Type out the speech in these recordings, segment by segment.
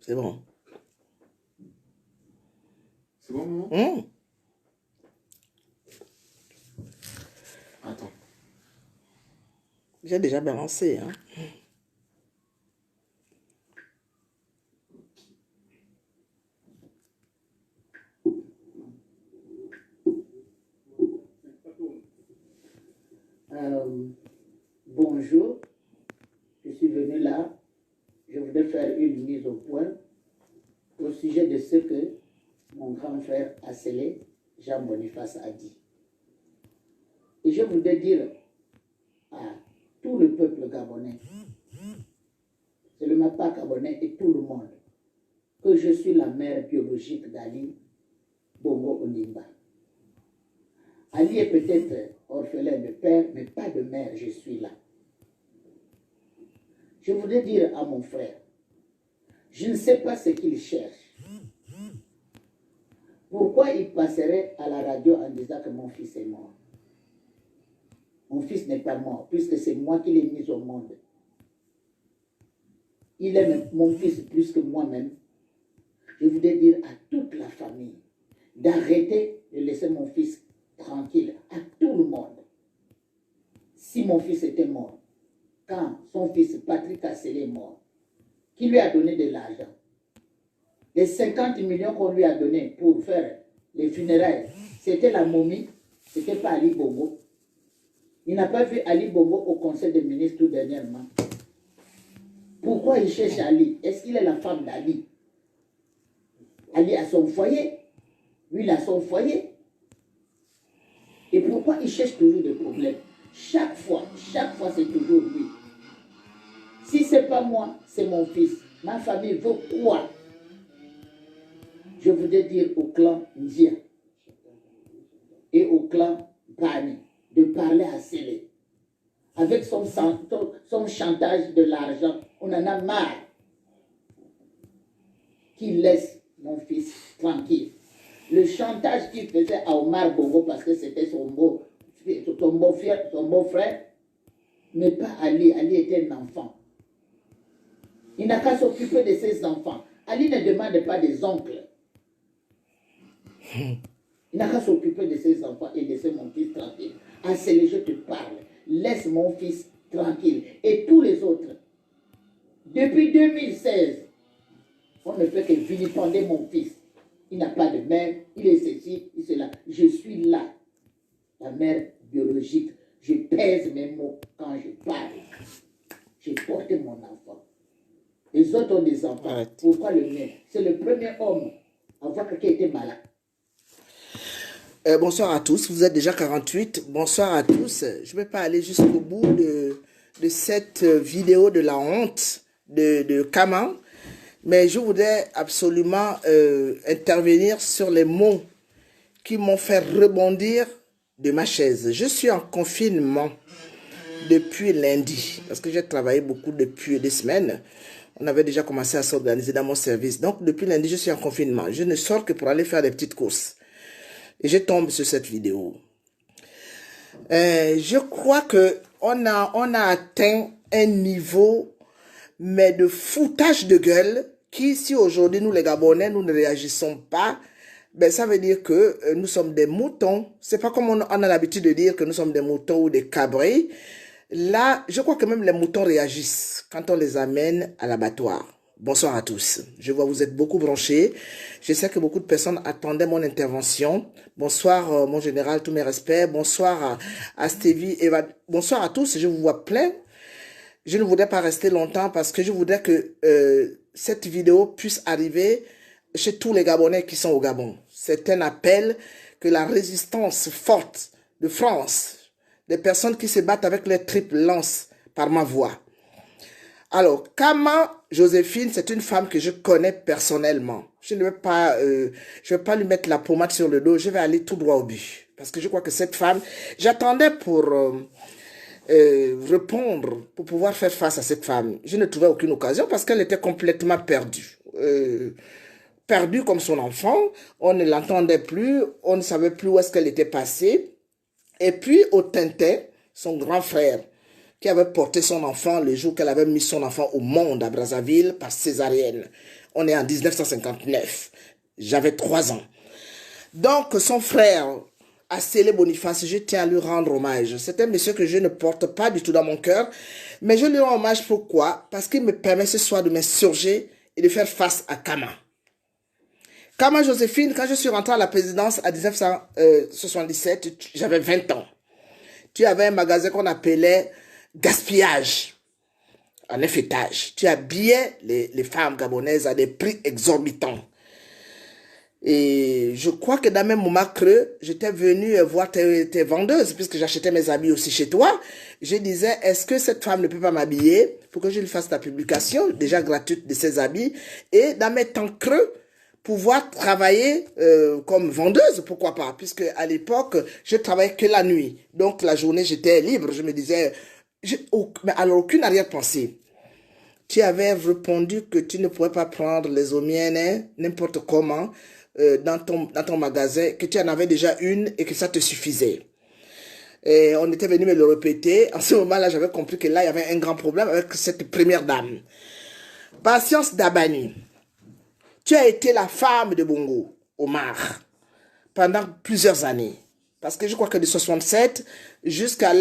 C'est bon. C'est bon, maman? Attends. J'ai déjà balancé, hein. Bonjour, je suis venu là, je voudrais faire une mise au point au sujet de ce que mon grand frère Assélé, Jean Boniface, a dit. Et je voudrais dire à tout le peuple gabonais, c'est le MAPA gabonais et tout le monde, que je suis la mère biologique d'Ali Bongo Ondimba. Ali est peut-être orphelin de père, mais pas de mère, je suis là. Je voudrais dire à mon frère, je ne sais pas ce qu'il cherche. Pourquoi il passerait à la radio en disant que mon fils est mort? Mon fils n'est pas mort, puisque c'est moi qui l'ai mis au monde. Il aime mon fils plus que moi-même. Je voudrais dire à toute la famille d'arrêter de laisser mon fils tranquille, à tout le monde. Si mon fils était mort, quand son fils Patrick Assélé est mort, qui lui a donné de l'argent? Les 50 millions qu'on lui a donnés pour faire les funérailles, c'était la momie, c'était pas Ali Bongo. Il n'a pas vu Ali Bongo au conseil des ministres tout dernièrement. Pourquoi il cherche Ali? Est-ce qu'il est la femme d'Ali? Ali a son foyer. Lui, il a son foyer. Et pourquoi il cherche toujours des problèmes? Chaque fois, c'est toujours lui. Si ce n'est pas moi, c'est mon fils. Ma famille veut quoi? Je voudrais dire au clan Ndia et au clan Bani de parler à Sélé. Avec son chantage de l'argent, on en a marre. Qu'il laisse mon fils tranquille. Le chantage qu'il faisait à Omar Bongo parce que c'était son beau-frère, mais pas Ali. Ali était un enfant. Il n'a qu'à s'occuper de ses enfants. Ali ne demande pas des oncles. Il n'a qu'à s'occuper de ses enfants et laisser mon fils tranquille. Assélé, je te parle. Laisse mon fils tranquille. Et tous les autres. Depuis 2016, on ne fait que vilipender mon fils. Il n'a pas de mère, il est ceci, il est cela. Je suis là, la mère biologique. Je pèse mes mots quand je parle. J'ai porté mon enfant. Les autres ont des enfants. Arrête. Pourquoi le mien? C'est le premier homme à voir quelqu'un était malade. Bonsoir à tous, vous êtes déjà 48. Bonsoir à tous. Je ne vais pas aller jusqu'au bout de cette vidéo de la honte de Kama, mais je voudrais absolument intervenir sur les mots qui m'ont fait rebondir de ma chaise. Je suis en confinement depuis lundi, parce que j'ai travaillé beaucoup depuis des semaines. On avait déjà commencé à s'organiser dans mon service. Donc, depuis lundi, je suis en confinement. Je ne sors que pour aller faire des petites courses. Et je tombe sur cette vidéo. Je crois que on a atteint un niveau, mais de foutage de gueule, qui, si aujourd'hui, nous les Gabonais, nous ne réagissons pas, ben ça veut dire que nous sommes des moutons. C'est pas comme on a l'habitude de dire que nous sommes des moutons ou des cabris. Là, je crois que même les moutons réagissent quand on les amène à l'abattoir. Bonsoir à tous. Je vois que vous êtes beaucoup branchés. Je sais que beaucoup de personnes attendaient mon intervention. Bonsoir mon général, tous mes respects. Bonsoir à Stevie, Eva. Bonsoir à tous, je vous vois plein. Je ne voudrais pas rester longtemps parce que je voudrais que cette vidéo puisse arriver chez tous les Gabonais qui sont au Gabon. C'est un appel que la résistance forte de France, des personnes qui se battent avec les tripes lancent par ma voix. Alors, Kama Joséphine, c'est une femme que je connais personnellement. Je ne vais pas, lui mettre la pommade sur le dos. Je vais aller tout droit au but. Parce que je crois que cette femme, j'attendais pour répondre, pour pouvoir faire face à cette femme. Je ne trouvais aucune occasion parce qu'elle était complètement perdue. Perdue comme son enfant. On ne l'entendait plus. On ne savait plus où est-ce qu'elle était passée. Et puis, au Tintin, son grand frère, qui avait porté son enfant le jour qu'elle avait mis son enfant au monde à Brazzaville par césarienne. On est en 1959. J'avais 3 ans. Donc, son frère, Assélé Boniface, je tiens à lui rendre hommage. C'est un monsieur que je ne porte pas du tout dans mon cœur, mais je lui rends hommage pourquoi? Parce qu'il me permet ce soir de m'insurger et de faire face à Kama. Kama Joséphine, quand je suis rentrée à la présidence en 1977, j'avais 20 ans. Tu avais un magasin qu'on appelait Gaspillage, en 9 étages. Tu habillais les femmes gabonaises à des prix exorbitants. Et je crois que dans mes moments creux, j'étais venu voir tes vendeuses, puisque j'achetais mes habits aussi chez toi. Je disais, est-ce que cette femme ne peut pas m'habiller pour que je lui fasse la publication, déjà gratuite, de ses habits, et dans mes temps creux, pouvoir travailler comme vendeuse, pourquoi pas, puisque à l'époque, je travaillais que la nuit. Donc la journée, j'étais libre. Je me disais, mais alors aucune arrière-pensée. Tu avais répondu que tu ne pourrais pas prendre les omiennes n'importe comment dans ton magasin, que tu en avais déjà une et que ça te suffisait. Et on était venu me le répéter. En ce moment-là, j'avais compris que là, il y avait un grand problème avec cette première dame. Patience Dabani, tu as été la femme de Bongo, Omar, pendant plusieurs années. Parce que je crois que de 67 jusqu'à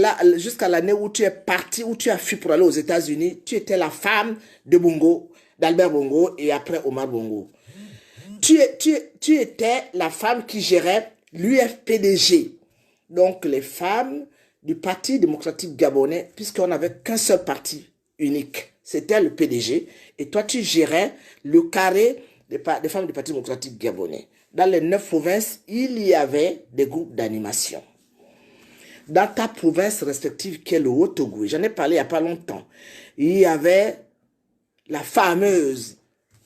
l'année où tu es parti, où tu as fui pour aller aux États-Unis, tu étais la femme de Bongo, d'Albert Bongo et après Omar Bongo. Tu étais la femme qui gérait l'UFPDG. Donc les femmes du Parti démocratique gabonais, puisqu'on n'avait qu'un seul parti unique, c'était le PDG. Et toi, tu gérais le carré des femmes du Parti démocratique gabonais. Dans les 9 provinces, il y avait des groupes d'animation. Dans ta province respective, qui est le Haut-Togo, j'en ai parlé il n'y a pas longtemps, il y avait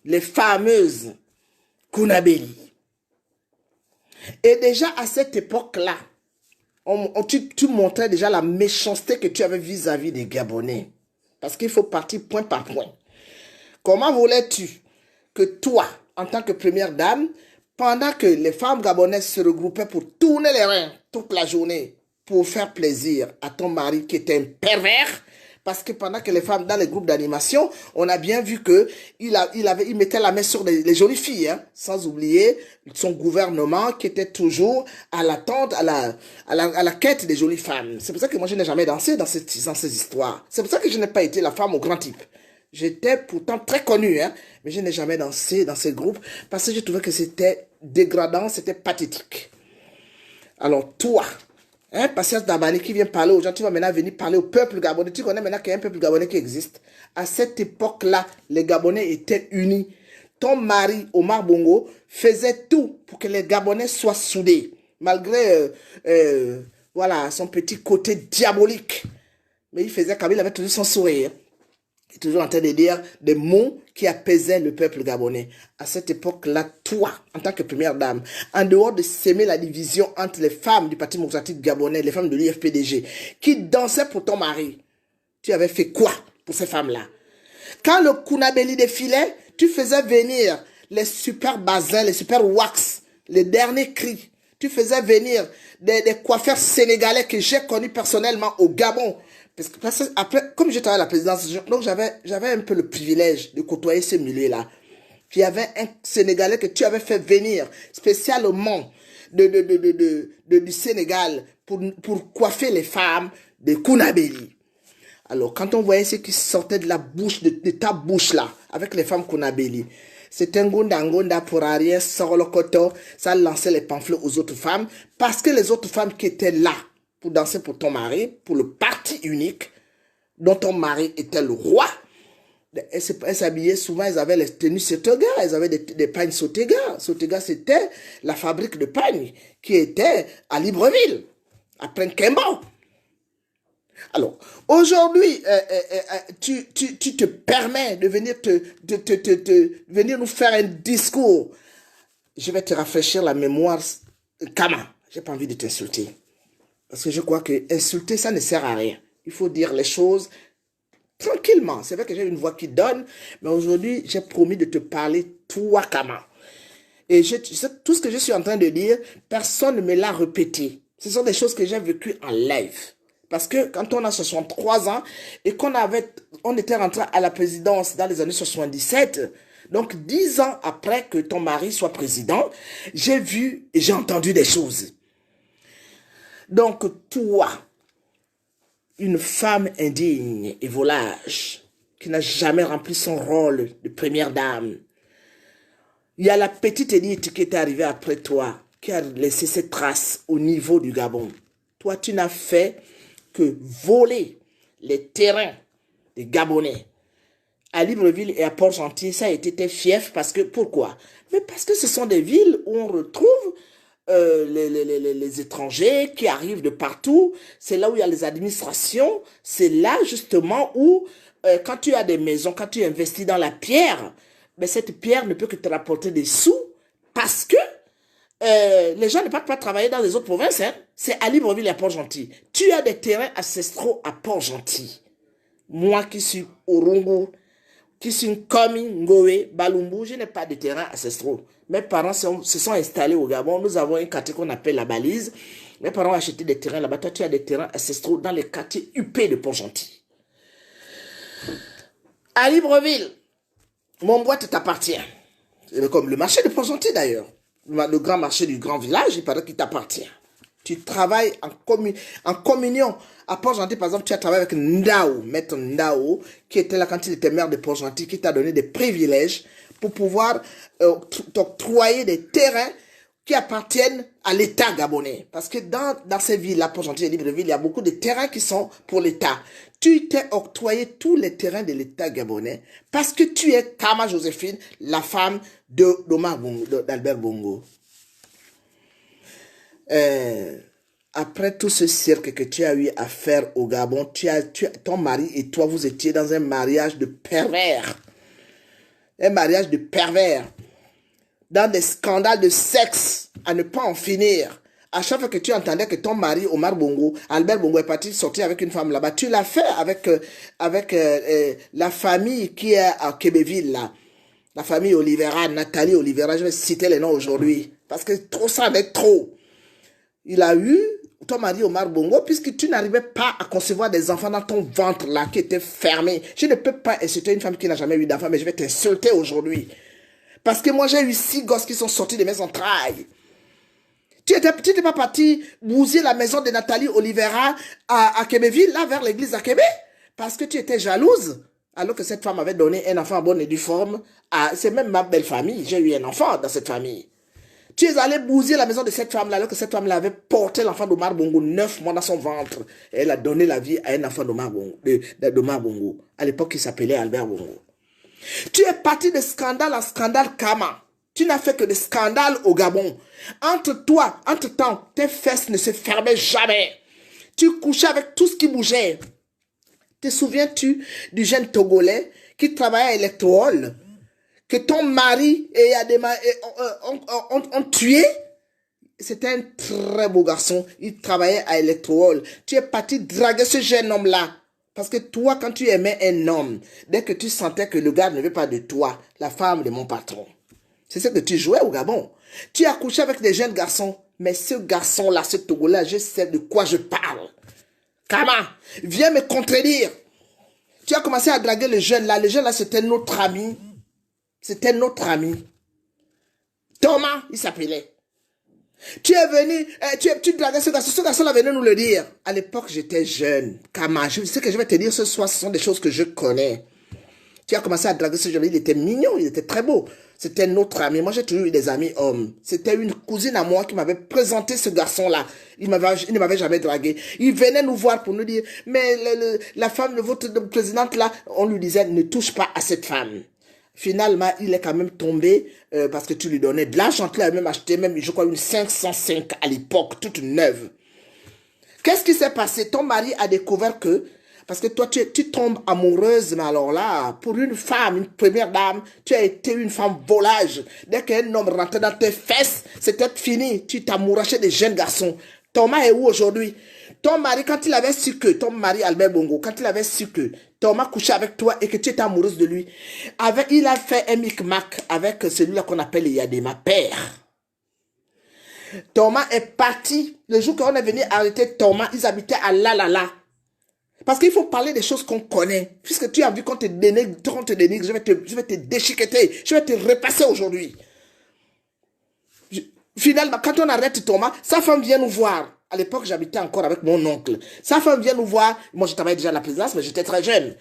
les fameuses Kunabeli. Et déjà à cette époque-là, tu montrais déjà la méchanceté que tu avais vis-à-vis des Gabonais. Parce qu'il faut partir point par point. Comment voulais-tu que toi, en tant que première dame, pendant que les femmes gabonaises se regroupaient pour tourner les reins toute la journée, pour faire plaisir à ton mari qui était un pervers, parce que pendant que les femmes dans les groupes d'animation, on a bien vu que il mettait la main sur les jolies filles, hein, sans oublier son gouvernement qui était toujours à l'attente, à la quête des jolies femmes. C'est pour ça que moi je n'ai jamais dansé dans ces histoires. C'est pour ça que je n'ai pas été la femme au grand type. J'étais pourtant très connue, hein, mais je n'ai jamais dansé dans ces groupes parce que je trouvais que c'était dégradant, c'était pathétique. Alors toi, hein, Patience Dabani qui vient parler aux gens, tu vas maintenant venir parler au peuple gabonais. Tu connais maintenant qu'il y a un peuple gabonais qui existe. À cette époque-là, les Gabonais étaient unis. Ton mari, Omar Bongo, faisait tout pour que les Gabonais soient soudés, malgré voilà, son petit côté diabolique. Mais il faisait comme il avait toujours son sourire. Il est toujours en train de dire des mots qui apaisaient le peuple gabonais. À cette époque-là, toi, en tant que première dame, en dehors de s'aimer la division entre les femmes du Parti démocratique gabonais, les femmes de l'UFPDG, qui dansaient pour ton mari, tu avais fait quoi pour ces femmes-là? Quand le Kunabeli défilait, tu faisais venir les super bazins, les super wax, les derniers cris. Tu faisais venir des coiffeurs sénégalais que j'ai connus personnellement au Gabon. Parce que après, comme je travaillais à la présidence, donc j'avais un peu le privilège de côtoyer ce milieu-là. Puis il y avait un Sénégalais que tu avais fait venir spécialement du Sénégal pour coiffer les femmes de Kunabeli. Alors, quand on voyait ce qui sortait de la bouche, de ta bouche-là, avec les femmes Kunabeli, c'était un gonda pour rien, sort le coton, ça lançait les pamphlets aux autres femmes, parce que les autres femmes qui étaient là pour danser pour ton mari, pour le parti unique, dont ton mari était le roi, elles s'habillaient souvent, elles avaient les tenues Sotega, elles avaient des pagnes Sotega. Sotega, c'était la fabrique de pagnes qui était à Libreville, à Prenquembo. Alors, aujourd'hui, tu te permets de venir venir nous faire un discours. Je vais te rafraîchir la mémoire. Kama, j'ai pas envie de t'insulter. Parce que je crois que insulter, ça ne sert à rien. Il faut dire les choses tranquillement. C'est vrai que j'ai une voix qui donne, mais aujourd'hui, j'ai promis de te parler, toi, Kama. Et tout ce que je suis en train de dire, personne ne me l'a répété. Ce sont des choses que j'ai vécues en live. Parce que quand on a 63 ans et on était rentré à la présidence dans les années 77, donc 10 ans après que ton mari soit président, j'ai vu et j'ai entendu des choses. Donc toi, une femme indigne et volage, qui n'a jamais rempli son rôle de première dame, il y a la petite élite qui est arrivée après toi, qui a laissé ses traces au niveau du Gabon. Toi, tu n'as fait que voler les terrains des Gabonais. À Libreville et à Port-Gentil, ça a été tes fiefs parce que, pourquoi? Mais parce que ce sont des villes où on retrouve les étrangers qui arrivent de partout. C'est là où il y a les administrations. C'est là justement où, quand tu as des maisons, quand tu investis dans la pierre, ben cette pierre ne peut que te rapporter des sous parce que les gens ne partent pas travailler dans les autres provinces. Hein. C'est à Libreville et à Port-Gentil. Tu as des terrains ancestraux à Port-Gentil. Moi qui suis Orungu, qui suis Komi, Ngoé, Balumbu, je n'ai pas de terrain ancestraux. Mes parents se sont installés au Gabon. Nous avons un quartier qu'on appelle la Balise. Mes parents ont acheté des terrains là-bas. Toi, tu as des terrains ancestraux dans les quartiers huppés de Port-Gentil. À Libreville, mon boîte t'appartient. Comme le marché de Port-Gentil d'ailleurs. Le grand marché du grand village, il paraît qu'il t'appartient. Tu travailles en communion. À Port-Gentil, par exemple, tu as travaillé avec Ndao, maître Ndao, qui était là quand il était maire de Port-Gentil, qui t'a donné des privilèges pour pouvoir t'octroyer des terrains qui appartiennent à l'État gabonais. Parce que dans ces villes-là, Port-Gentil et Libreville, il y a beaucoup de terrains qui sont pour l'État. Tu t'es octroyé tous les terrains de l'État gabonais parce que tu es Kama Joséphine, la femme d'Albert Bongo. Après tout ce cirque que tu as eu à faire au Gabon, ton mari et toi, vous étiez dans un mariage de pervers. Un mariage de pervers. Dans des scandales de sexe à ne pas en finir. À chaque fois que tu entendais que ton mari, Omar Bongo, Albert Bongo est parti sortir avec une femme là-bas, tu l'as fait avec la famille qui est à Québéville, là. La famille Olivera, Nathalie Olivera, je vais citer les noms aujourd'hui. Parce que trop ça en est trop. Il a eu ton mari Omar Bongo, puisque tu n'arrivais pas à concevoir des enfants dans ton ventre là, qui était fermé. Je ne peux pas insulter une femme qui n'a jamais eu d'enfant, mais je vais t'insulter aujourd'hui. Parce que moi, j'ai eu 6 gosses qui sont sortis de mes entrailles. Tu n'étais pas parti bousiller la maison de Nathalie Olivera à Québéville, là, vers l'église à Québec, parce que tu étais jalouse, alors que cette femme avait donné un enfant en bonne et due forme. C'est même ma belle famille. J'ai eu un enfant dans cette famille. Tu es allé bousiller la maison de cette femme-là, alors que cette femme-là avait porté l'enfant d'Omar Bongo 9 mois dans son ventre. Et elle a donné la vie à un enfant d'Omar Bongo. À l'époque, il s'appelait Albert Bongo. Tu es parti de scandale en scandale Kama. Tu n'as fait que des scandales au Gabon. Entre-temps, tes fesses ne se fermaient jamais. Tu couchais avec tout ce qui bougeait. Te souviens-tu du jeune Togolais qui travaillait à Electrol, que ton mari et ont tué? C'était un très beau garçon. Il travaillait à Electrol. Tu es parti draguer ce jeune homme-là. Parce que toi, quand tu aimais un homme, dès que tu sentais que le gars ne veut pas de toi, la femme de mon patron, c'est ce que tu jouais au Gabon. Tu as couché avec des jeunes garçons, mais ce garçon-là, ce Togolais, je sais de quoi je parle. Kama, viens me contredire. Tu as commencé à draguer le jeune là. Le jeune là, c'était notre ami. C'était notre ami. Thomas, il s'appelait. Tu es venu, tu draguais ce garçon. Ce garçon là venait nous le dire. À l'époque, j'étais jeune. Kama, ce que je vais te dire ce soir, ce sont des choses que je connais. Tu as commencé à draguer ce jeune. Il était mignon, il était très beau. C'était notre ami. Moi, j'ai toujours eu des amis hommes. C'était une cousine à moi qui m'avait présenté ce garçon-là. Il ne m'avait jamais dragué. Il venait nous voir pour nous dire, mais la femme de votre présidente là, on lui disait, ne touche pas à cette femme. Finalement, il est quand même tombé parce que tu lui donnais de l'argent. Tu l'as même acheté, je crois, une 505 à l'époque, toute neuve. Qu'est-ce qui s'est passé? Ton mari a découvert que, parce que toi, tu tombes amoureuse, mais alors là, pour une femme, une première dame, tu as été une femme volage. Dès qu'un homme rentrait dans tes fesses, c'était fini. Tu t'amourachais des jeunes garçons. Thomas est où aujourd'hui? Ton mari, quand il avait su que, ton mari Albert Bongo, quand il avait su que Thomas couchait avec toi et que tu étais amoureuse de lui, il a fait un micmac avec celui-là qu'on appelle Yadema, père. Thomas est parti. Le jour qu'on est venu arrêter Thomas, ils habitaient à Lalala. Parce qu'il faut parler des choses qu'on connaît. Puisque tu as vu qu'on te dénigre, je vais te déchiqueter. Je vais te repasser aujourd'hui. Finalement, quand on arrête Thomas, sa femme vient nous voir. À l'époque, j'habitais encore avec mon oncle. Sa femme vient nous voir. Moi, je travaillais déjà à la présidence, mais j'étais très jeune.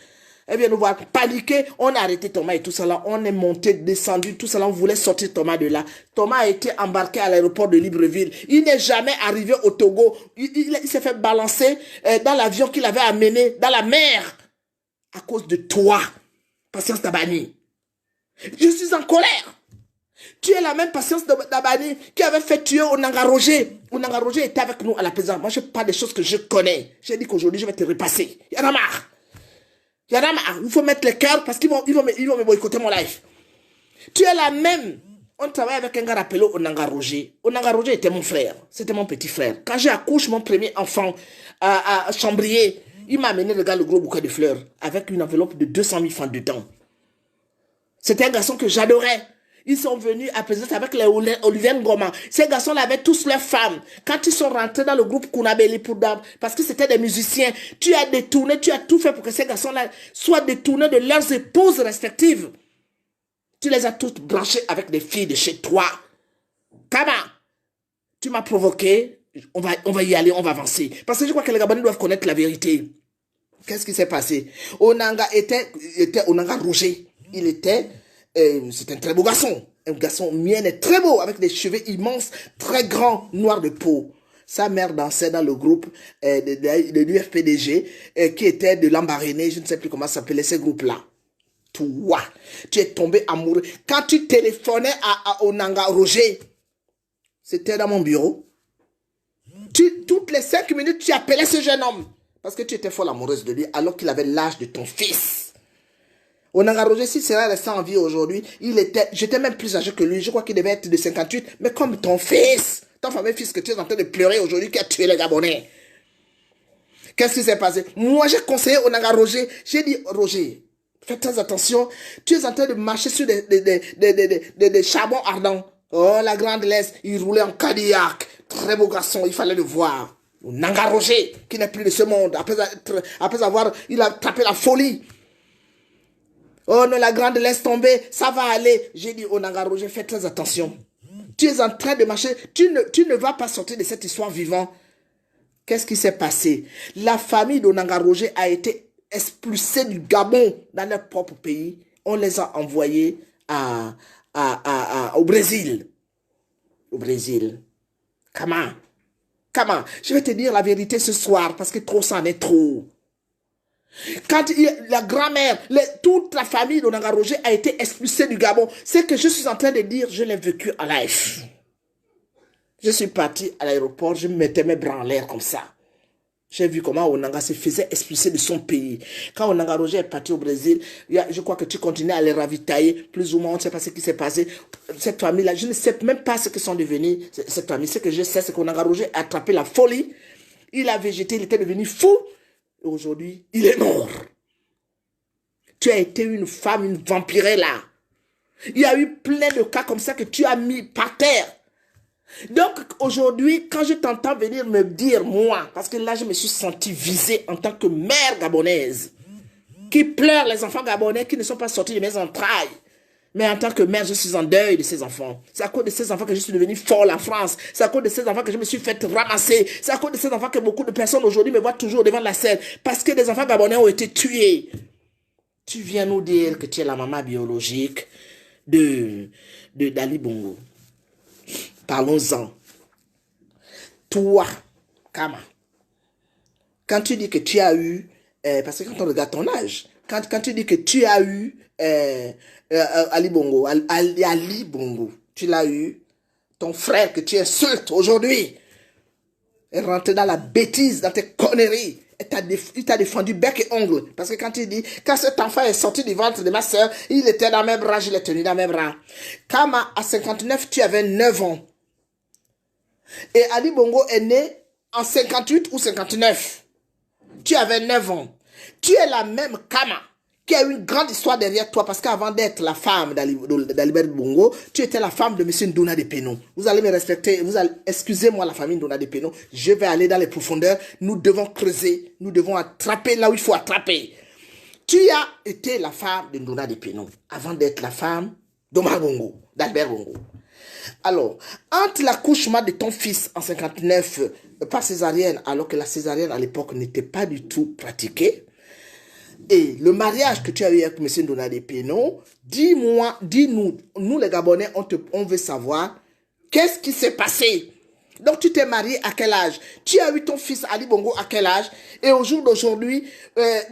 Elle vient nous voir, paniqué. On a arrêté Thomas et tout ça là. On est monté, descendu, tout ça là. On voulait sortir Thomas de là. Thomas a été embarqué à l'aéroport de Libreville. Il n'est jamais arrivé au Togo. Il s'est fait balancer dans l'avion qu'il avait amené dans la mer. À cause de toi, Patience Dabani. Je suis en colère. Tu es la même Patience Dabani qui avait fait tuer Onanga Roger. Onanga Roger était avec nous à la présidence. Moi, je parle des choses que je connais. J'ai dit qu'aujourd'hui, je vais te repasser. Il y en a marre. Il y en a marre. Il faut mettre le cœur parce qu'ils vont me boycotter mon live. Tu es la même. On travaille avec un gars appelé Onanga Roger. Onanga Roger était mon frère. C'était mon petit frère. Quand j'ai accouché mon premier enfant à Chambrier, il m'a amené le gros bouquet de fleurs avec une enveloppe de 200 000 francs dedans. C'était un garçon que j'adorais. Ils sont venus à présenter avec les Olivier Ngoma. Ces garçons-là avaient tous leurs femmes. Quand ils sont rentrés dans le groupe Kunabeli parce que c'était des musiciens, tu as détourné, tu as tout fait pour que ces garçons-là soient détournés de leurs épouses respectives. Tu les as toutes branchées avec des filles de chez toi. Comment? Tu m'as provoqué. On va y aller, on va avancer. Parce que je crois que les Gabonais doivent connaître la vérité. Qu'est-ce qui s'est passé? Onanga était Onanga Roger. Il était... c'est un très beau garçon. Un garçon mien est très beau, avec des cheveux immenses, très grands, noirs de peau. Sa mère dansait dans le groupe de l'UFPDG, qui était de l'Ambaréné, je ne sais plus comment s'appelait ce groupe-là. Toi, tu es tombé amoureux. Quand tu téléphonais à Onanga Roger, c'était dans mon bureau. Toutes les 5 minutes, tu appelais ce jeune homme. Parce que tu étais folle amoureuse de lui, alors qu'il avait l'âge de ton fils. Onanga Roger, s'il serait resté en vie aujourd'hui, j'étais même plus âgé que lui. Je crois qu'il devait être de 58. Mais comme ton fils, ton fameux fils que tu es en train de pleurer aujourd'hui, qui a tué les Gabonais. Qu'est-ce qui s'est passé? Moi, j'ai conseillé Onanga Roger. J'ai dit, Roger, fais très attention. Tu es en train de marcher sur des charbons ardents. Oh, la grande laisse, il roulait en Cadillac. Très beau garçon, il fallait le voir. Onanga Roger, qui n'est plus de ce monde. Après avoir, il a tapé la folie. Oh non, la grande laisse tomber, ça va aller. J'ai dit, Onanga Roger, fais très attention. Tu es en train de marcher, tu ne vas pas sortir de cette histoire vivant. Qu'est-ce qui s'est passé? La famille d'Onanga Roger a été expulsée du Gabon dans leur propre pays. On les a envoyés au Brésil. Au Brésil. Comment? Je vais te dire la vérité ce soir, parce que trop, ça en est trop. Quand la grand-mère, toute la famille d'Onanga Roger a été expulsée du Gabon, c'est que je suis en train de dire, je l'ai vécu en live. Je suis parti à l'aéroport, je mettais mes bras en l'air comme ça. J'ai vu comment Onanga se faisait expulser de son pays. Quand Onanga Roger est parti au Brésil, je crois que tu continuais à les ravitailler, plus ou moins, on ne sait pas ce qui s'est passé. Cette famille-là, je ne sais même pas ce que sont devenus cette famille. Ce que je sais, c'est qu'Onanga Roger a attrapé la folie. Il a végété, il était devenu fou. Aujourd'hui, il est mort. Tu as été une femme, une vampirée là. Il y a eu plein de cas comme ça que tu as mis par terre. Donc aujourd'hui, quand je t'entends venir me dire, moi, parce que là je me suis sentie visée en tant que mère gabonaise, qui pleure les enfants gabonais qui ne sont pas sortis de mes entrailles. Mais en tant que mère, je suis en deuil de ces enfants. C'est à cause de ces enfants que je suis devenue folle en France. C'est à cause de ces enfants que je me suis fait ramasser. C'est à cause de ces enfants que beaucoup de personnes aujourd'hui me voient toujours devant la scène. Parce que des enfants gabonais ont été tués. Tu viens nous dire que tu es la maman biologique d'Ali Bongo. Parlons-en. Toi, Kama, quand tu dis que tu as eu, parce que quand on regarde ton âge, quand tu dis que tu as eu Ali Bongo, Ali Bongo, tu l'as eu, ton frère que tu insultes aujourd'hui, est rentré dans la bêtise, dans tes conneries, il t'a défendu bec et ongle, parce que quand il dit, quand cet enfant est sorti du ventre de ma soeur, il était dans mes bras, je l'ai tenu dans mes bras. Kama, à 59, tu avais 9 ans. Et Ali Bongo est né en 58 ou 59. Tu avais 9 ans. Tu es la même Kama qui a une grande histoire derrière toi, parce qu'avant d'être la femme d'Alibert Bongo, tu étais la femme de M. Ndouna de Pénon. Vous allez me respecter, excusez-moi la famille Ndouna de Pénon, je vais aller dans les profondeurs, nous devons creuser, nous devons attraper là où il faut attraper. Tu as été la femme de Ndouna de Pénon, avant d'être la femme d'Omar Bongo, d'Albert Bongo. Alors, entre l'accouchement de ton fils en 59 par césarienne, alors que la césarienne à l'époque n'était pas du tout pratiquée, et le mariage que tu as eu avec M. Ndouna de Pénon, dis-moi, dis-nous, nous les Gabonais, on veut savoir qu'est-ce qui s'est passé. Donc tu t'es marié à quel âge? Tu as eu ton fils Ali Bongo à quel âge? Et au jour d'aujourd'hui,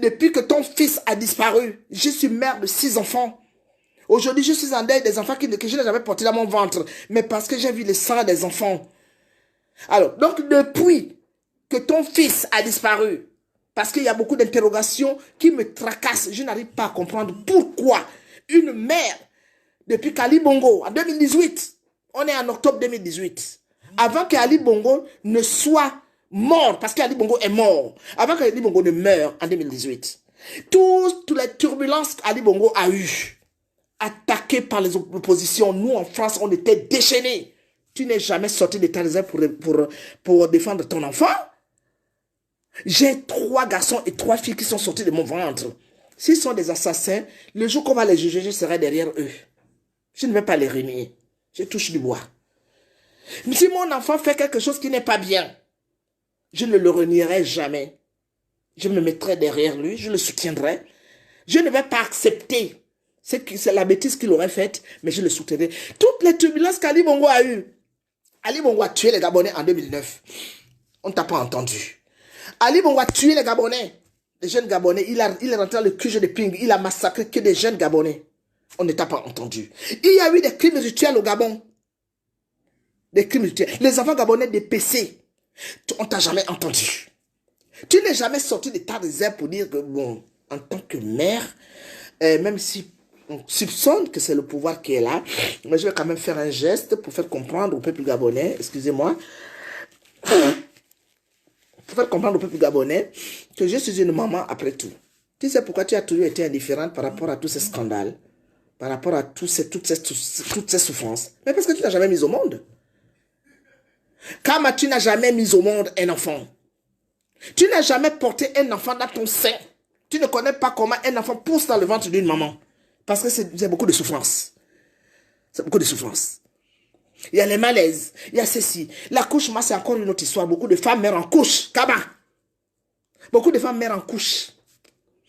depuis que ton fils a disparu, je suis mère de 6 enfants. Aujourd'hui, je suis en deuil des enfants que je n'ai jamais portés dans mon ventre, mais parce que j'ai vu le sang des enfants. Alors, donc depuis que ton fils a disparu, parce qu'il y a beaucoup d'interrogations qui me tracassent, je n'arrive pas à comprendre pourquoi une mère, depuis qu'Ali Bongo, en 2018, on est en octobre 2018, avant qu'Ali Bongo ne soit mort, parce qu'Ali Bongo est mort, avant qu'Ali Bongo ne meure en 2018, toutes les turbulences qu'Ali Bongo a eues, attaqué par les oppositions, nous en France, on était déchaînés. Tu n'es jamais sorti de ta réserve pour défendre ton enfant. J'ai 3 garçons et 3 filles qui sont sortis de mon ventre. S'ils sont des assassins, le jour qu'on va les juger, je serai derrière eux. Je ne vais pas les renier. Je touche du bois. Mais si mon enfant fait quelque chose qui n'est pas bien, je ne le renierai jamais. Je me mettrai derrière lui, je le soutiendrai. Je ne vais pas accepter c'est la bêtise qu'il aurait faite, mais je le soutiendrai. Toutes les turbulences qu'Ali Bongo a eues. Ali Bongo a tué les Gabonais en 2009. On ne t'a pas entendu. Ali Bongo a tué les Gabonais. Les jeunes Gabonais. Il est rentré dans le QG de Ping. Il a massacré que des jeunes Gabonais. On ne t'a pas entendu. Il y a eu des crimes rituels au Gabon. Des crimes rituels. Les enfants Gabonais des PC. On ne t'a jamais entendu. Tu n'es jamais sorti de ta réserve pour dire que, bon, en tant que mère, même si on soupçonne que c'est le pouvoir qui est là, mais je vais quand même faire un geste pour faire comprendre au peuple gabonais, excusez-moi, pour faire comprendre au peuple gabonais que je suis une maman après tout. Tu sais pourquoi tu as toujours été indifférente par rapport à tous ces scandales, par rapport à toutes ces souffrances? Mais parce que tu n'as jamais mis au monde. Comme tu n'as jamais mis au monde un enfant, tu n'as jamais porté un enfant dans ton sein. Tu ne connais pas comment un enfant pousse dans le ventre d'une maman. Parce que c'est beaucoup de souffrance. C'est beaucoup de souffrance. Il y a les malaises, il y a ceci. L'accouchement, c'est encore une autre histoire. Beaucoup de femmes meurent en couche. Kaba. Beaucoup de femmes meurent en couche.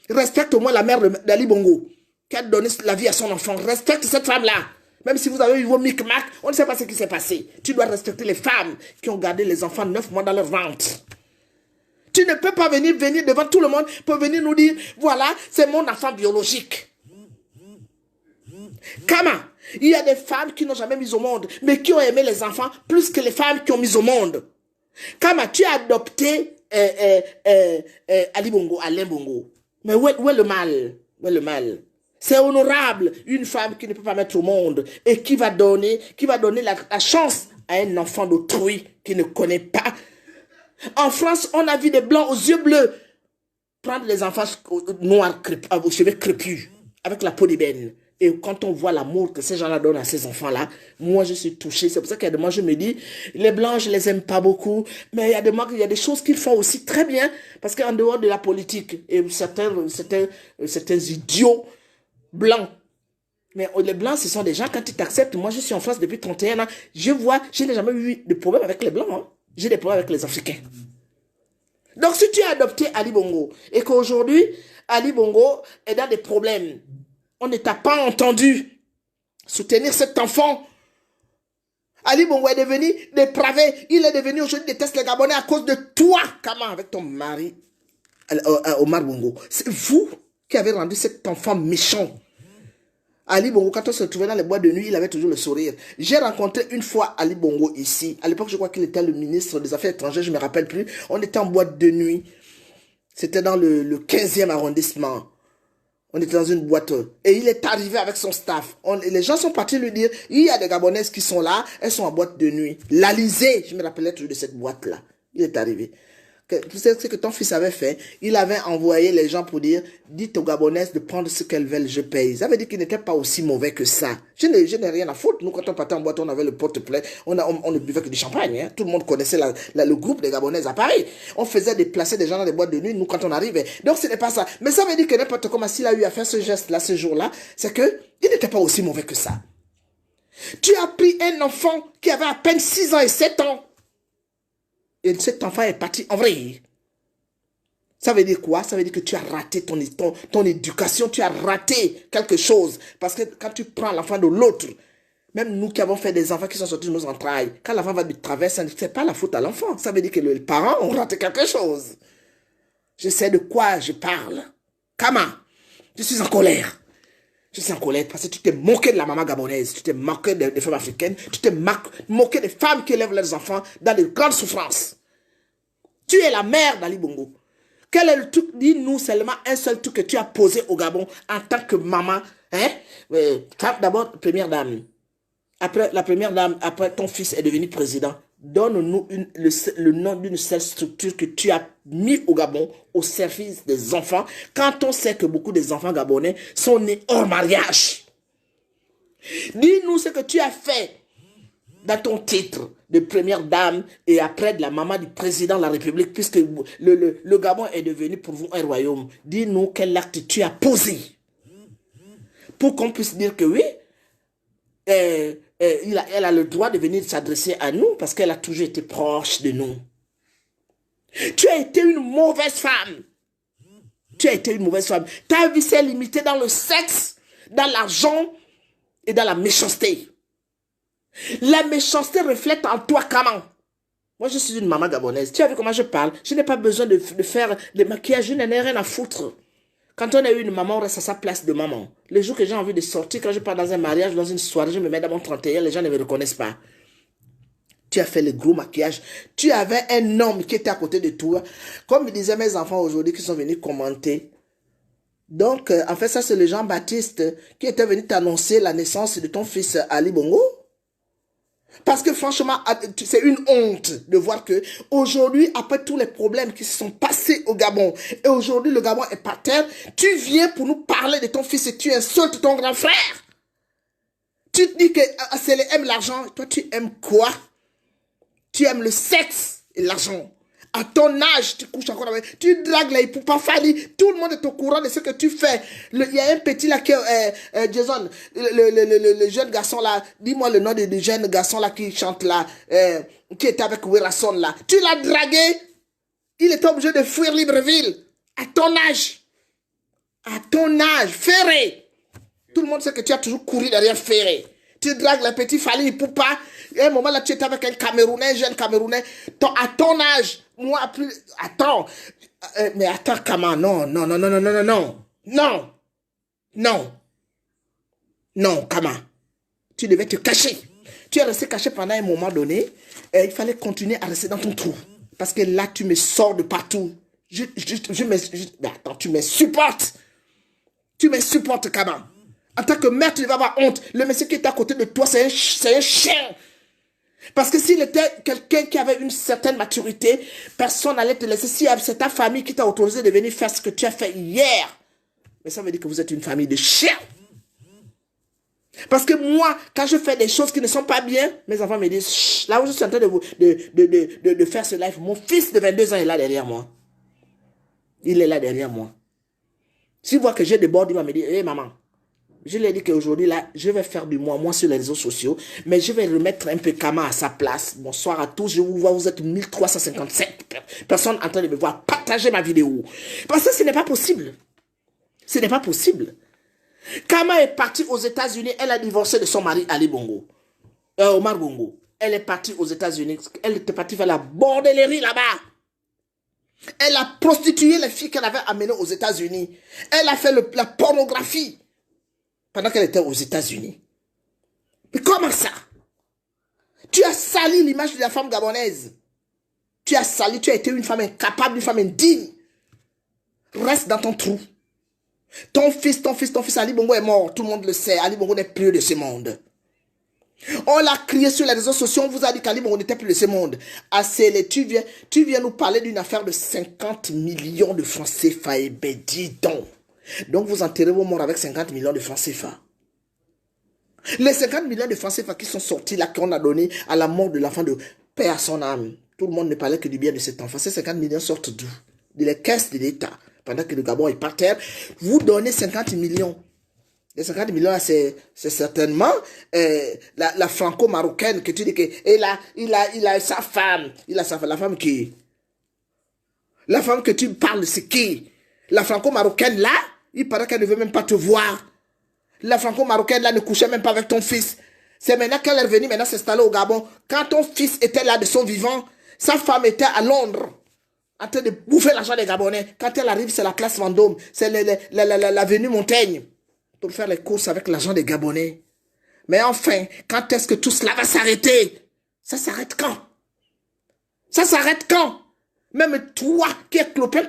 Respecte au moins la mère d'Ali Bongo, qui a donné la vie à son enfant. Respecte cette femme-là. Même si vous avez eu vos micmacs, on ne sait pas ce qui s'est passé. Tu dois respecter les femmes qui ont gardé les enfants 9 mois dans leur ventre. Tu ne peux pas venir devant tout le monde pour venir nous dire, voilà, c'est mon enfant biologique. Comment? Il y a des femmes qui n'ont jamais mis au monde, mais qui ont aimé les enfants plus que les femmes qui ont mis au monde. Comment? Tu as adopté Ali Bongo, Alain Bongo. Mais où est le mal? Où est le mal? C'est honorable, une femme qui ne peut pas mettre au monde et qui va donner la chance à un enfant d'autrui qui ne connaît pas. En France, on a vu des blancs aux yeux bleus prendre les enfants noirs aux cheveux crépus avec la peau d'ébène. Et quand on voit l'amour que ces gens-là donnent à ces enfants-là, moi je suis touché. C'est pour ça qu'il y a des moments je me dis, les blancs je les aime pas beaucoup, mais il y a des moments, il y a des choses qu'ils font aussi très bien, parce qu'en dehors de la politique, et certains idiots blancs, mais les blancs ce sont des gens, quand ils t'acceptent, moi je suis en France depuis 31 ans, je n'ai jamais eu de problème avec les blancs, hein. J'ai des problèmes avec les Africains. Donc si tu as adopté Ali Bongo, et qu'aujourd'hui, Ali Bongo est dans des problèmes, on ne t'a pas entendu soutenir cet enfant. Ali Bongo est devenu dépravé. Il est devenu aujourd'hui déteste les Gabonais à cause de toi. Comment avec ton mari, Omar Bongo? C'est vous qui avez rendu cet enfant méchant. Ali Bongo, quand on se trouvait dans les boîtes de nuit, il avait toujours le sourire. J'ai rencontré une fois Ali Bongo ici. À l'époque, je crois qu'il était le ministre des Affaires étrangères, je ne me rappelle plus. On était en boîte de nuit. C'était dans le 15e arrondissement. On était dans une boîte et il est arrivé avec son staff. Les gens sont partis lui dire, il y a des Gabonaises qui sont là, elles sont en boîte de nuit. L'Alizé, je me rappelais toujours de cette boîte-là. Il est arrivé. Tu sais ce que ton fils avait fait? Il avait envoyé les gens pour dire, dites aux Gabonaises de prendre ce qu'elles veulent, je paye. Ça veut dire qu'il n'était pas aussi mauvais que ça. Je n'ai rien à foutre. Nous, quand on partait en boîte, on avait le porte-plein, on ne buvait que du champagne. Hein. Tout le monde connaissait le groupe des Gabonaises à Paris. On faisait déplacer des gens dans des boîtes de nuit, nous, quand on arrivait. Donc, ce n'est pas ça. Mais ça veut dire que n'importe comment, s'il a eu à faire ce geste-là, ce jour-là, c'est que il n'était pas aussi mauvais que ça. Tu as pris un enfant qui avait à peine 6 ans et 7 ans. Et cet enfant est parti en vrai. Ça veut dire quoi? Ça veut dire que tu as raté ton éducation, tu as raté quelque chose. Parce que quand tu prends l'enfant de l'autre, même nous qui avons fait des enfants qui sont sortis de nos entrailles, quand l'enfant va de travers, ce n'est pas la faute à l'enfant. Ça veut dire que les parents ont raté quelque chose. Je sais de quoi je parle. Comment? Je suis en colère. Je suis en colère parce que tu t'es moqué de la maman gabonaise, tu t'es moqué des femmes africaines, tu t'es moqué des femmes qui élèvent leurs enfants dans de grandes souffrances. Tu es la mère d'Ali Bongo. Quel est le truc? Dis-nous seulement un seul truc que tu as posé au Gabon en tant que maman. Hein? D'abord, première dame. Après, la première dame, après ton fils est devenu président. Donne-nous le nom d'une seule structure que tu as mis au Gabon au service des enfants, quand on sait que beaucoup des enfants gabonais sont nés hors mariage. Dis-nous ce que tu as fait dans ton titre de première dame et après de la maman du président de la République, puisque le Gabon est devenu pour vous un royaume. Dis-nous quel acte tu as posé pour qu'on puisse dire que oui, elle a le droit de venir s'adresser à nous parce qu'elle a toujours été proche de nous. Tu as été une mauvaise femme. Tu as été une mauvaise femme. Ta vie s'est limitée dans le sexe, dans l'argent et dans la méchanceté. La méchanceté reflète en toi comment? Moi, je suis une maman gabonaise. Tu as vu comment je parle? Je n'ai pas besoin de faire des maquillages. Je n'en ai rien à foutre. Quand on a eu une maman, on reste à sa place de maman. Les jours que j'ai envie de sortir, quand je pars dans un mariage, dans une soirée, je me mets dans mon 31, les gens ne me reconnaissent pas. Tu as fait le gros maquillage. Tu avais un homme qui était à côté de toi. Comme me disaient mes enfants aujourd'hui qui sont venus commenter. Donc, en fait, ça, c'est le Jean-Baptiste qui était venu t'annoncer la naissance de ton fils Ali Bongo. Parce que franchement, c'est une honte de voir que aujourd'hui, après tous les problèmes qui se sont passés au Gabon, et aujourd'hui le Gabon est par terre, tu viens pour nous parler de ton fils et tu insultes ton grand frère. Tu te dis que Assele aime l'argent, toi tu aimes quoi? Tu aimes le sexe et l'argent. À ton âge, tu couches encore avec... Tu dragues les Poupa Fali. Tout le monde est au courant de ce que tu fais. Il y a un petit là qui est... Jason, le jeune garçon là. Dis-moi le nom du jeune garçon là qui chante là. Qui était avec Werason là. Tu l'as dragué. Il était obligé de fuir Libreville. À ton âge. À ton âge. Ferré. Tout le monde sait que tu as toujours couru derrière Ferré. Tu dragues les petits Fali Poupa. À un moment là, tu étais avec un Camerounais, jeune Camerounais. À ton âge, moi, plus... Attends. Mais attends, comment? Non, non, non, non, non, non, non, non. Non. Non. Non, comment? Tu devais te cacher. Tu es resté caché pendant un moment donné. Et il fallait continuer à rester dans ton trou. Parce que là, tu me sors de partout. Attends, tu me supportes. Tu me supportes comment? En tant que mère, tu devais avoir honte. Le monsieur qui est à côté de toi, c'est un chien. Parce que s'il était quelqu'un qui avait une certaine maturité, personne n'allait te laisser. Si c'est ta famille qui t'a autorisé de venir faire ce que tu as fait hier, mais ça veut dire que vous êtes une famille de chiens. Parce que moi, quand je fais des choses qui ne sont pas bien, mes enfants me disent, chut, là où je suis en train de faire ce live, mon fils de 22 ans est là derrière moi. Il est là derrière moi. S'il voit que j'ai des bords, il va me dire, hé maman, je lui ai dit qu'aujourd'hui, là, je vais faire du moi sur les réseaux sociaux, mais je vais remettre un peu Kama à sa place. Bonsoir à tous, je vous vois, vous êtes 1357 personnes en train de me voir partager ma vidéo. Parce que ce n'est pas possible. Ce n'est pas possible. Kama est partie aux États-Unis, elle a divorcé de son mari Ali Bongo, Omar Bongo. Elle est partie aux États-Unis, elle était partie faire la bordellerie là-bas. Elle a prostitué les filles qu'elle avait amenées aux États-Unis. Elle a fait la pornographie. Pendant qu'elle était aux États-Unis. Mais comment ça? Tu as sali l'image de la femme gabonaise. Tu as sali, tu as été une femme incapable, une femme indigne. Reste dans ton trou. Ton fils, Ali Bongo est mort. Tout le monde le sait. Ali Bongo n'est plus de ce monde. On l'a crié sur les réseaux sociaux, on vous a dit qu'Ali Bongo n'était plus de ce monde. Assez, tu viens nous parler d'une affaire de 50 millions de francs CFA. Eh ben, dis donc. Donc, vous enterrez vos morts avec 50 millions de francs CFA. Les 50 millions de francs CFA qui sont sortis là, qu'on a donné à la mort de l'enfant de paix à son âme. Tout le monde ne parlait que du bien de cet enfant. Ces 50 millions sortent d'où? De la caisse de l'État. Pendant que le Gabon est par terre, vous donnez 50 millions. Les 50 millions, c'est certainement la franco-marocaine que tu dis que il a sa femme. Il a sa femme. La femme qui? La femme que tu parles, c'est qui? La franco-marocaine là, il paraît qu'elle ne veut même pas te voir. La franco-marocaine là ne couchait même pas avec ton fils. C'est maintenant qu'elle est revenue maintenant s'installer au Gabon. Quand ton fils était là de son vivant, sa femme était à Londres, en train de bouffer l'argent des Gabonais. Quand elle arrive, c'est la classe Vendôme, c'est l'avenue Montaigne, pour faire les courses avec l'argent des Gabonais. Mais enfin, quand est-ce que tout cela va s'arrêter? Ça s'arrête quand? Ça s'arrête quand? Même toi qui es clopin,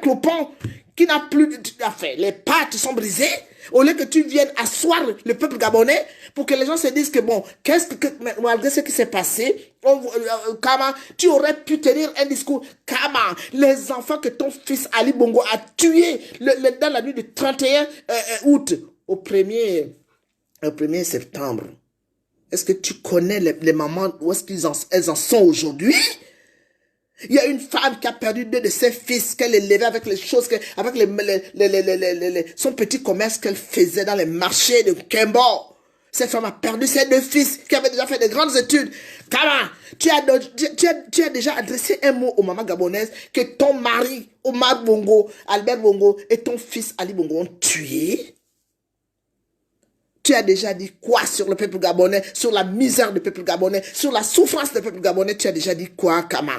qui n'a plus... Enfin, les pattes sont brisées. Au lieu que tu viennes asseoir le peuple gabonais pour que les gens se disent que bon, malgré ce qui s'est passé, Kama, tu aurais pu tenir un discours. Kama, les enfants que ton fils Ali Bongo a tués dans la nuit du 31 août au 1er septembre. Est-ce que tu connais les mamans, où est-ce qu'elles en sont aujourd'hui? Il y a une femme qui a perdu 2 de ses fils, qu'elle élevait avec les choses, avec son petit commerce qu'elle faisait dans les marchés de Kembo. Cette femme a perdu ses 2 fils qui avaient déjà fait de grandes études. Comment? Tu as déjà adressé un mot aux mamans gabonaises que ton mari, Omar Bongo, Albert Bongo et ton fils Ali Bongo ont tué? Tu as déjà dit quoi sur le peuple gabonais, sur la misère du peuple gabonais, sur la souffrance du peuple gabonais? Tu as déjà dit quoi, Kama?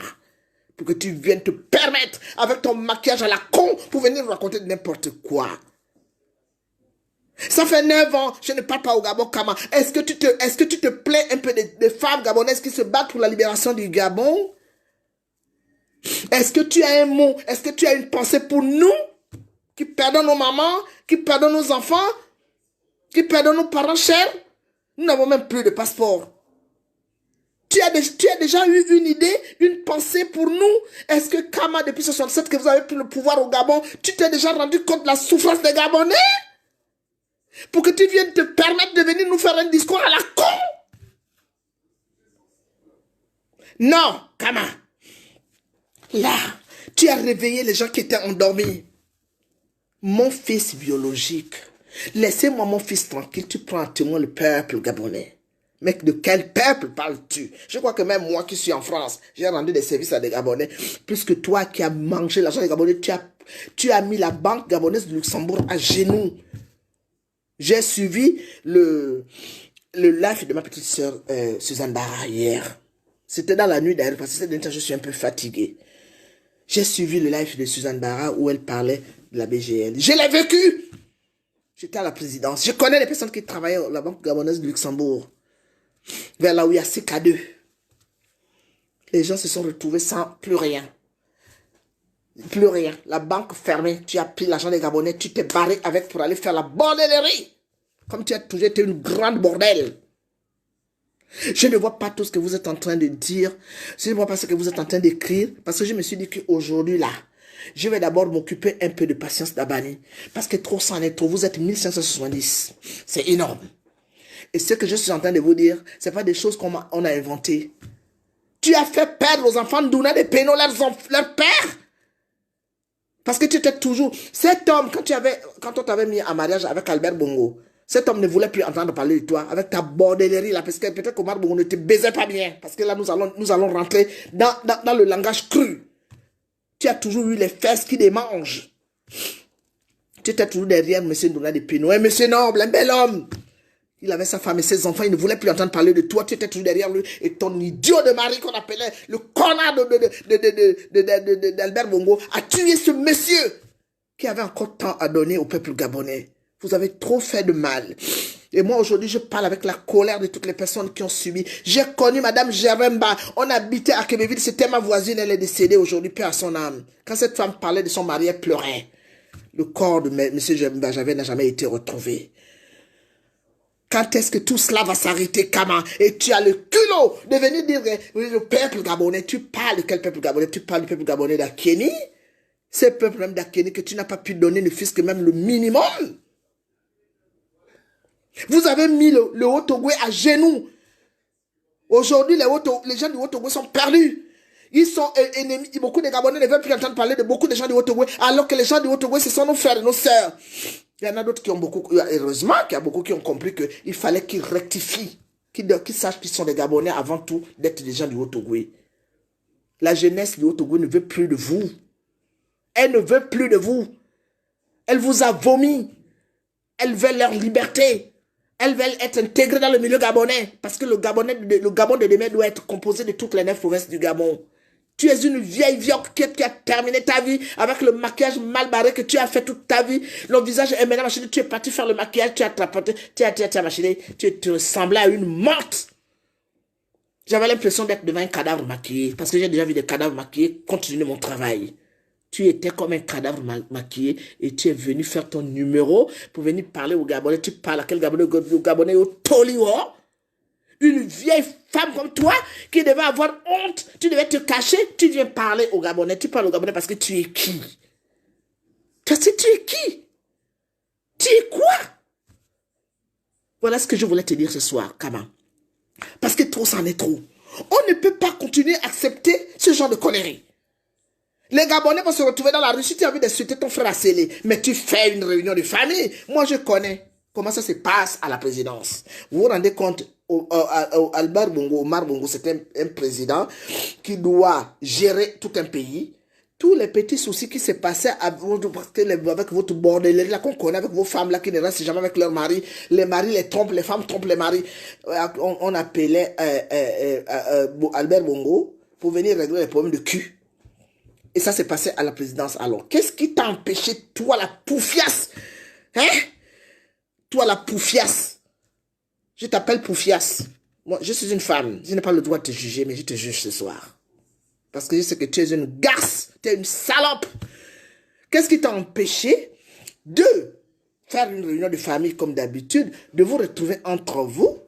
Pour que tu viennes te permettre, avec ton maquillage à la con, pour venir nous raconter n'importe quoi. Ça fait 9 ans, je ne parle pas au Gabon, Kama. Est-ce que tu te plains un peu des femmes gabonaises qui se battent pour la libération du Gabon? Est-ce que tu as un mot, est-ce que tu as une pensée pour nous, qui perdons nos mamans, qui perdons nos enfants, qui perdons nos parents chers? Nous n'avons même plus de passeport. Tu as déjà eu une idée, une pensée pour nous? Est-ce que Kama, depuis 67 que vous avez pris le pouvoir au Gabon, tu t'es déjà rendu compte de la souffrance des Gabonais? Pour que tu viennes te permettre de venir nous faire un discours à la con? Non, Kama. Là, tu as réveillé les gens qui étaient endormis. Mon fils biologique, laissez-moi mon fils tranquille, tu prends à témoin le peuple gabonais. Mais de quel peuple parles-tu? Je crois que même moi qui suis en France, j'ai rendu des services à des Gabonais. Plus que toi qui as mangé l'argent des Gabonais, tu as mis la banque gabonaise de Luxembourg à genoux. J'ai suivi le live de ma petite sœur Suzanne Barra hier. C'était dans la nuit d'ailleurs, parce que cette nuit, je suis un peu fatigué. J'ai suivi le live de Suzanne Barra où elle parlait de la BGL. Je l'ai vécu! J'étais à la présidence. Je connais les personnes qui travaillaient à la banque gabonaise de Luxembourg. Vers là où il y a CK2. Les gens se sont retrouvés sans plus rien. Plus rien. La banque fermée. Tu as pris l'argent des Gabonais. Tu t'es barré avec pour aller faire la bordellerie. Comme tu as toujours été une grande bordelle. Je ne vois pas tout ce que vous êtes en train de dire. Je ne vois pas ce que vous êtes en train d'écrire. Parce que je me suis dit qu'aujourd'hui là, je vais d'abord m'occuper un peu de patience d'Abani. Parce que trop c'en est trop. Vous êtes 1570. C'est énorme. Et ce que je suis en train de vous dire, ce n'est pas des choses qu'on a inventées. Tu as fait perdre aux enfants de Douna des pénaux leur père. Parce que tu étais toujours... Cet homme, quand on t'avait mis en mariage avec Albert Bongo, cet homme ne voulait plus entendre parler de toi avec ta bordellerie là. Parce que peut-être qu'Omar Bongo ne te baisait pas bien. Parce que là, nous allons rentrer dans le langage cru. Tu as toujours eu les fesses qui démangent. Tu étais toujours derrière M. Douna des pénaux. Un monsieur noble, un bel homme. Il avait sa femme et ses enfants, il ne voulait plus entendre parler de toi, tu étais toujours derrière lui, et ton idiot de mari qu'on appelait le connard d'Albert Bongo a tué ce monsieur qui avait encore tant à donner au peuple gabonais. Vous avez trop fait de mal. Et moi aujourd'hui, je parle avec la colère de toutes les personnes qui ont subi. J'ai connu Madame Jeremba, on habitait à Québéville, c'était ma voisine, elle est décédée aujourd'hui, paix à son âme. Quand cette femme parlait de son mari, elle pleurait. Le corps de M. Jeremba n'a jamais été retrouvé. Quand est-ce que tout cela va s'arrêter, Kama? Et tu as le culot de venir dire le peuple gabonais. Tu parles de quel peuple gabonais? Tu parles du peuple gabonais d'Akeni? Ce peuple même d'Akeni que tu n'as pas pu donner ne fût-ce que même le minimum. Vous avez mis le Haut-Togo à genoux. Aujourd'hui, les gens du Haut-Togo sont perdus. Ils sont ennemis. Beaucoup de Gabonais ne veulent plus entendre parler de beaucoup de gens du Haut-Togo, alors que les gens du Haut-Togo, ce sont nos frères et nos sœurs. Il y en a d'autres qui ont beaucoup, heureusement qu'il y a beaucoup qui ont compris qu'il fallait qu'ils rectifient, qu'ils sachent qu'ils sont des Gabonais avant tout d'être des gens du Haut-Togo. La jeunesse du Haut-Togo ne veut plus de vous. Elle ne veut plus de vous. Elle vous a vomi. Elle veut leur liberté. Elles veulent être intégrées dans le milieu gabonais. Parce que le Gabon de demain doit être composé de toutes les 9 provinces du Gabon. Tu es une vieille qui a terminé ta vie avec le maquillage mal barré que tu as fait toute ta vie. Le visage est maintenant machiné. Tu es parti faire le maquillage. Tu as trapoté. Tu as machiné. Tu ressemblais à une morte. J'avais l'impression d'être devant un cadavre maquillé. Parce que j'ai déjà vu des cadavres maquillés continuer mon travail. Tu étais comme un cadavre maquillé et tu es venu faire ton numéro pour venir parler aux Gabonais. Tu parles à quel Gabonais? Au Gabonais au Toliwo. Une vieille femme comme toi qui devait avoir honte. Tu devais te cacher. Tu viens parler aux Gabonais. Tu parles aux Gabonais parce que tu es qui? Tu es qui? Tu es quoi? Voilà ce que je voulais te dire ce soir, Kama. Parce que trop, c'en est trop. On ne peut pas continuer à accepter ce genre de conneries. Les Gabonais vont se retrouver dans la rue. Si tu as envie de souhaiter ton frère à sceller, mais tu fais une réunion de famille. Moi, je connais comment ça se passe à la présidence. Vous vous rendez compte, Albert Bongo, Omar Bongo, c'est un président qui doit gérer tout un pays. Tous les petits soucis qui se passaient avec votre bordel, là qu'on connaît avec vos femmes là qui ne restent jamais avec leur mari. Les maris les trompent, les femmes trompent les maris. On appelait Albert Bongo pour venir régler les problèmes de cul. Et ça s'est passé à la présidence. Alors, qu'est-ce qui t'a empêché, toi la poufiasse? Hein? Toi la poufiasse. Je t'appelle poufiasse. Moi, je suis une femme. Je n'ai pas le droit de te juger, mais je te juge ce soir. Parce que je sais que tu es une garce. Tu es une salope. Qu'est-ce qui t'a empêché de faire une réunion de famille comme d'habitude, de vous retrouver entre vous,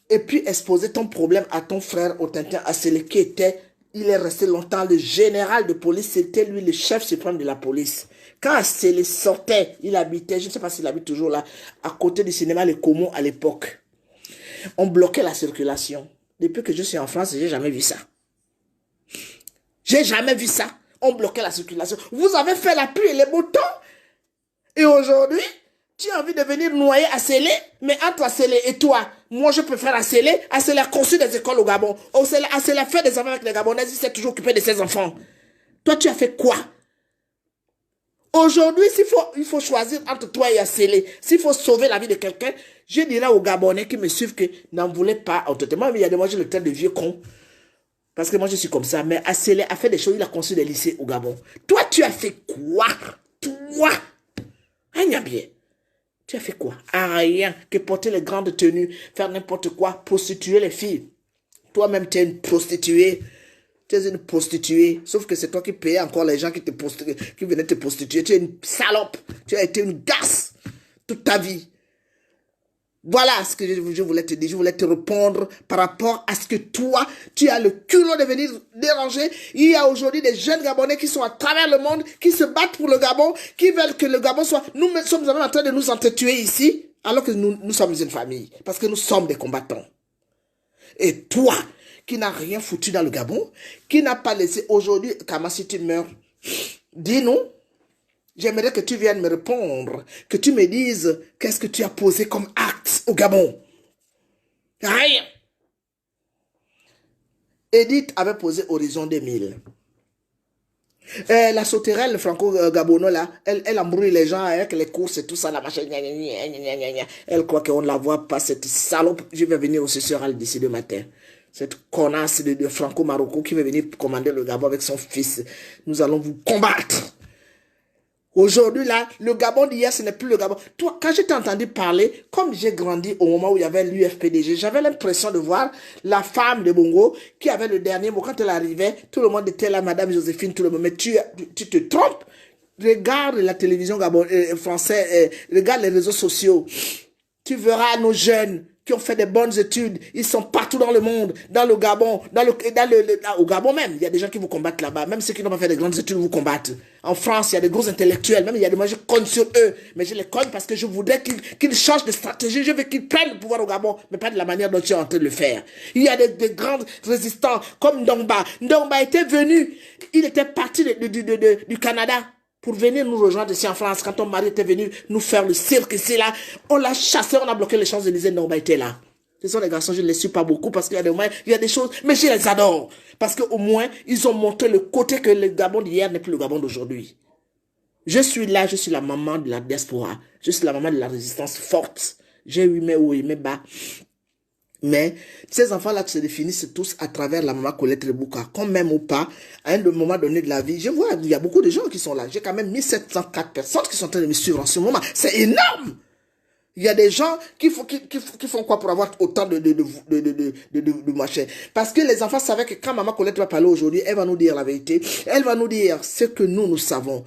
et puis exposer ton problème à ton frère Otintin Asselé qui était... Il est resté longtemps le général de police, c'était lui le chef suprême de la police. Quand Asselé sortait, il habitait, je ne sais pas s'il habite toujours là, à côté du cinéma Le Comont à l'époque. On bloquait la circulation. Depuis que je suis en France, j'ai jamais vu ça. J'ai jamais vu ça. On bloquait la circulation. Vous avez fait la pluie et les beaux temps. Et aujourd'hui, tu as envie de venir noyer Asselé, mais entre Asselé et toi, moi je préfère Asselé. Asselé a conçu des écoles au Gabon. Asselé a fait des enfants avec les Gabonais, il s'est toujours occupé de ses enfants. Toi, tu as fait quoi? Aujourd'hui, il faut choisir entre toi et Asselé. S'il faut sauver la vie de quelqu'un, je dirais aux Gabonais qui me suivent que n'en voulaient pas. Moi, il y a des moi, j'ai le temps de vieux con. Parce que moi, je suis comme ça. Mais Asselé a fait des choses, il a conçu des lycées au Gabon. Toi, tu as fait quoi? Toi? Rien bien. Tu as fait quoi? Rien que porter les grandes tenues, faire n'importe quoi, prostituer les filles. Toi-même, tu es une prostituée. Tu es une prostituée. Sauf que c'est toi qui payais encore les gens qui venaient te prostituer. Tu es une salope. Tu as été une garce toute ta vie. Voilà ce que je voulais te dire. Je voulais te répondre par rapport à ce que toi, tu as le culot de venir déranger. Il y a aujourd'hui des jeunes Gabonais qui sont à travers le monde, qui se battent pour le Gabon, qui veulent que le Gabon soit... Nous sommes en train de nous entretuer ici, alors que nous sommes une famille. Parce que nous sommes des combattants. Et toi, qui n'as rien foutu dans le Gabon, qui n'a pas laissé aujourd'hui, Kama, si tu meurs, dis-nous. J'aimerais que tu viennes me répondre, que tu me dises qu'est-ce que tu as posé comme acte au Gabon. Rien. Edith avait posé Horizon 2000. La sauterelle franco-gabono là, elle embrouille les gens avec les courses et tout ça, la machin. Elle croit qu'on ne la voit pas, cette salope. Je vais venir au Cessoral d'ici le matin. Cette connasse de franco-marocco qui veut venir commander le Gabon avec son fils. Nous allons vous combattre. Aujourd'hui, là, le Gabon d'hier, ce n'est plus le Gabon. Toi, quand je t'ai entendu parler, comme j'ai grandi au moment où il y avait l'UFPDG, j'avais l'impression de voir la femme de Bongo qui avait le dernier mot. Quand elle arrivait, tout le monde était là, Madame Joséphine, tout le monde. Mais tu te trompes. Regarde la télévision française, regarde les réseaux sociaux. Tu verras nos jeunes qui ont fait des bonnes études. Ils sont partout dans le monde, dans le Gabon, au Gabon même. Il y a des gens qui vous combattent là-bas. Même ceux qui n'ont pas fait de grandes études vous combattent. En France, il y a des gros intellectuels. Même il y a des gens, je cogne sur eux. Mais je les cogne parce que je voudrais qu'ils changent de stratégie. Je veux qu'ils prennent le pouvoir au Gabon, mais pas de la manière dont tu es en train de le faire. Il y a des grands résistants comme Ndongba. Ndongba était venu. Il était parti du Canada pour venir nous rejoindre ici en France. Quand ton mari était venu nous faire le cirque ici, là, on l'a chassé, on a bloqué les Champs-Élysées, Ndongba était là. Ce sont les garçons, je ne les suis pas beaucoup parce qu'il y a des choses, mais je les adore. Parce qu'au moins, ils ont montré le côté que le Gabon d'hier n'est plus le Gabon d'aujourd'hui. Je suis là, je suis la maman de la diaspora. Je suis la maman de la résistance forte. J'ai eu mes hauts et mes bas. Mais ces enfants-là se définissent tous à travers la maman Colette Rebouka. Qu'on m'aime ou pas, à un moment donné de la vie, je vois, il y a beaucoup de gens qui sont là. J'ai quand même 1704 personnes qui sont en train de me suivre en ce moment. C'est énorme! Il y a des gens qui font quoi pour avoir autant de machin. Parce que les enfants savaient que quand maman Colette va parler aujourd'hui, elle va nous dire la vérité. Elle va nous dire ce que nous savons.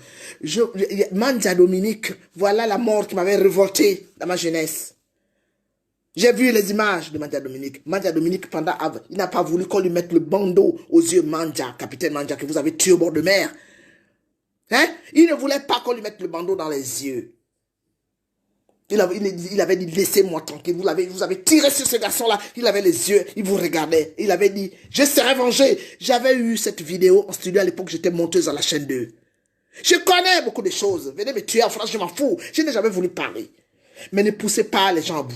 Mandia Dominique, voilà la mort qui m'avait révolté dans ma jeunesse. J'ai vu les images de Mandia Dominique. Mandia Dominique, il n'a pas voulu qu'on lui mette le bandeau aux yeux, Mandia, capitaine Mandia, que vous avez tué au bord de mer. Hein? Il ne voulait pas qu'on lui mette le bandeau dans les yeux. Il avait dit, laissez-moi tranquille. Vous avez tiré sur ce garçon-là. Il avait les yeux, il vous regardait. Il avait dit, je serai vengé. J'avais eu cette vidéo en studio à l'époque, j'étais monteuse à la chaîne 2. Je connais beaucoup de choses. Venez me tuer en France, je m'en fous. Je n'ai jamais voulu parler. Mais ne poussez pas les gens à bout.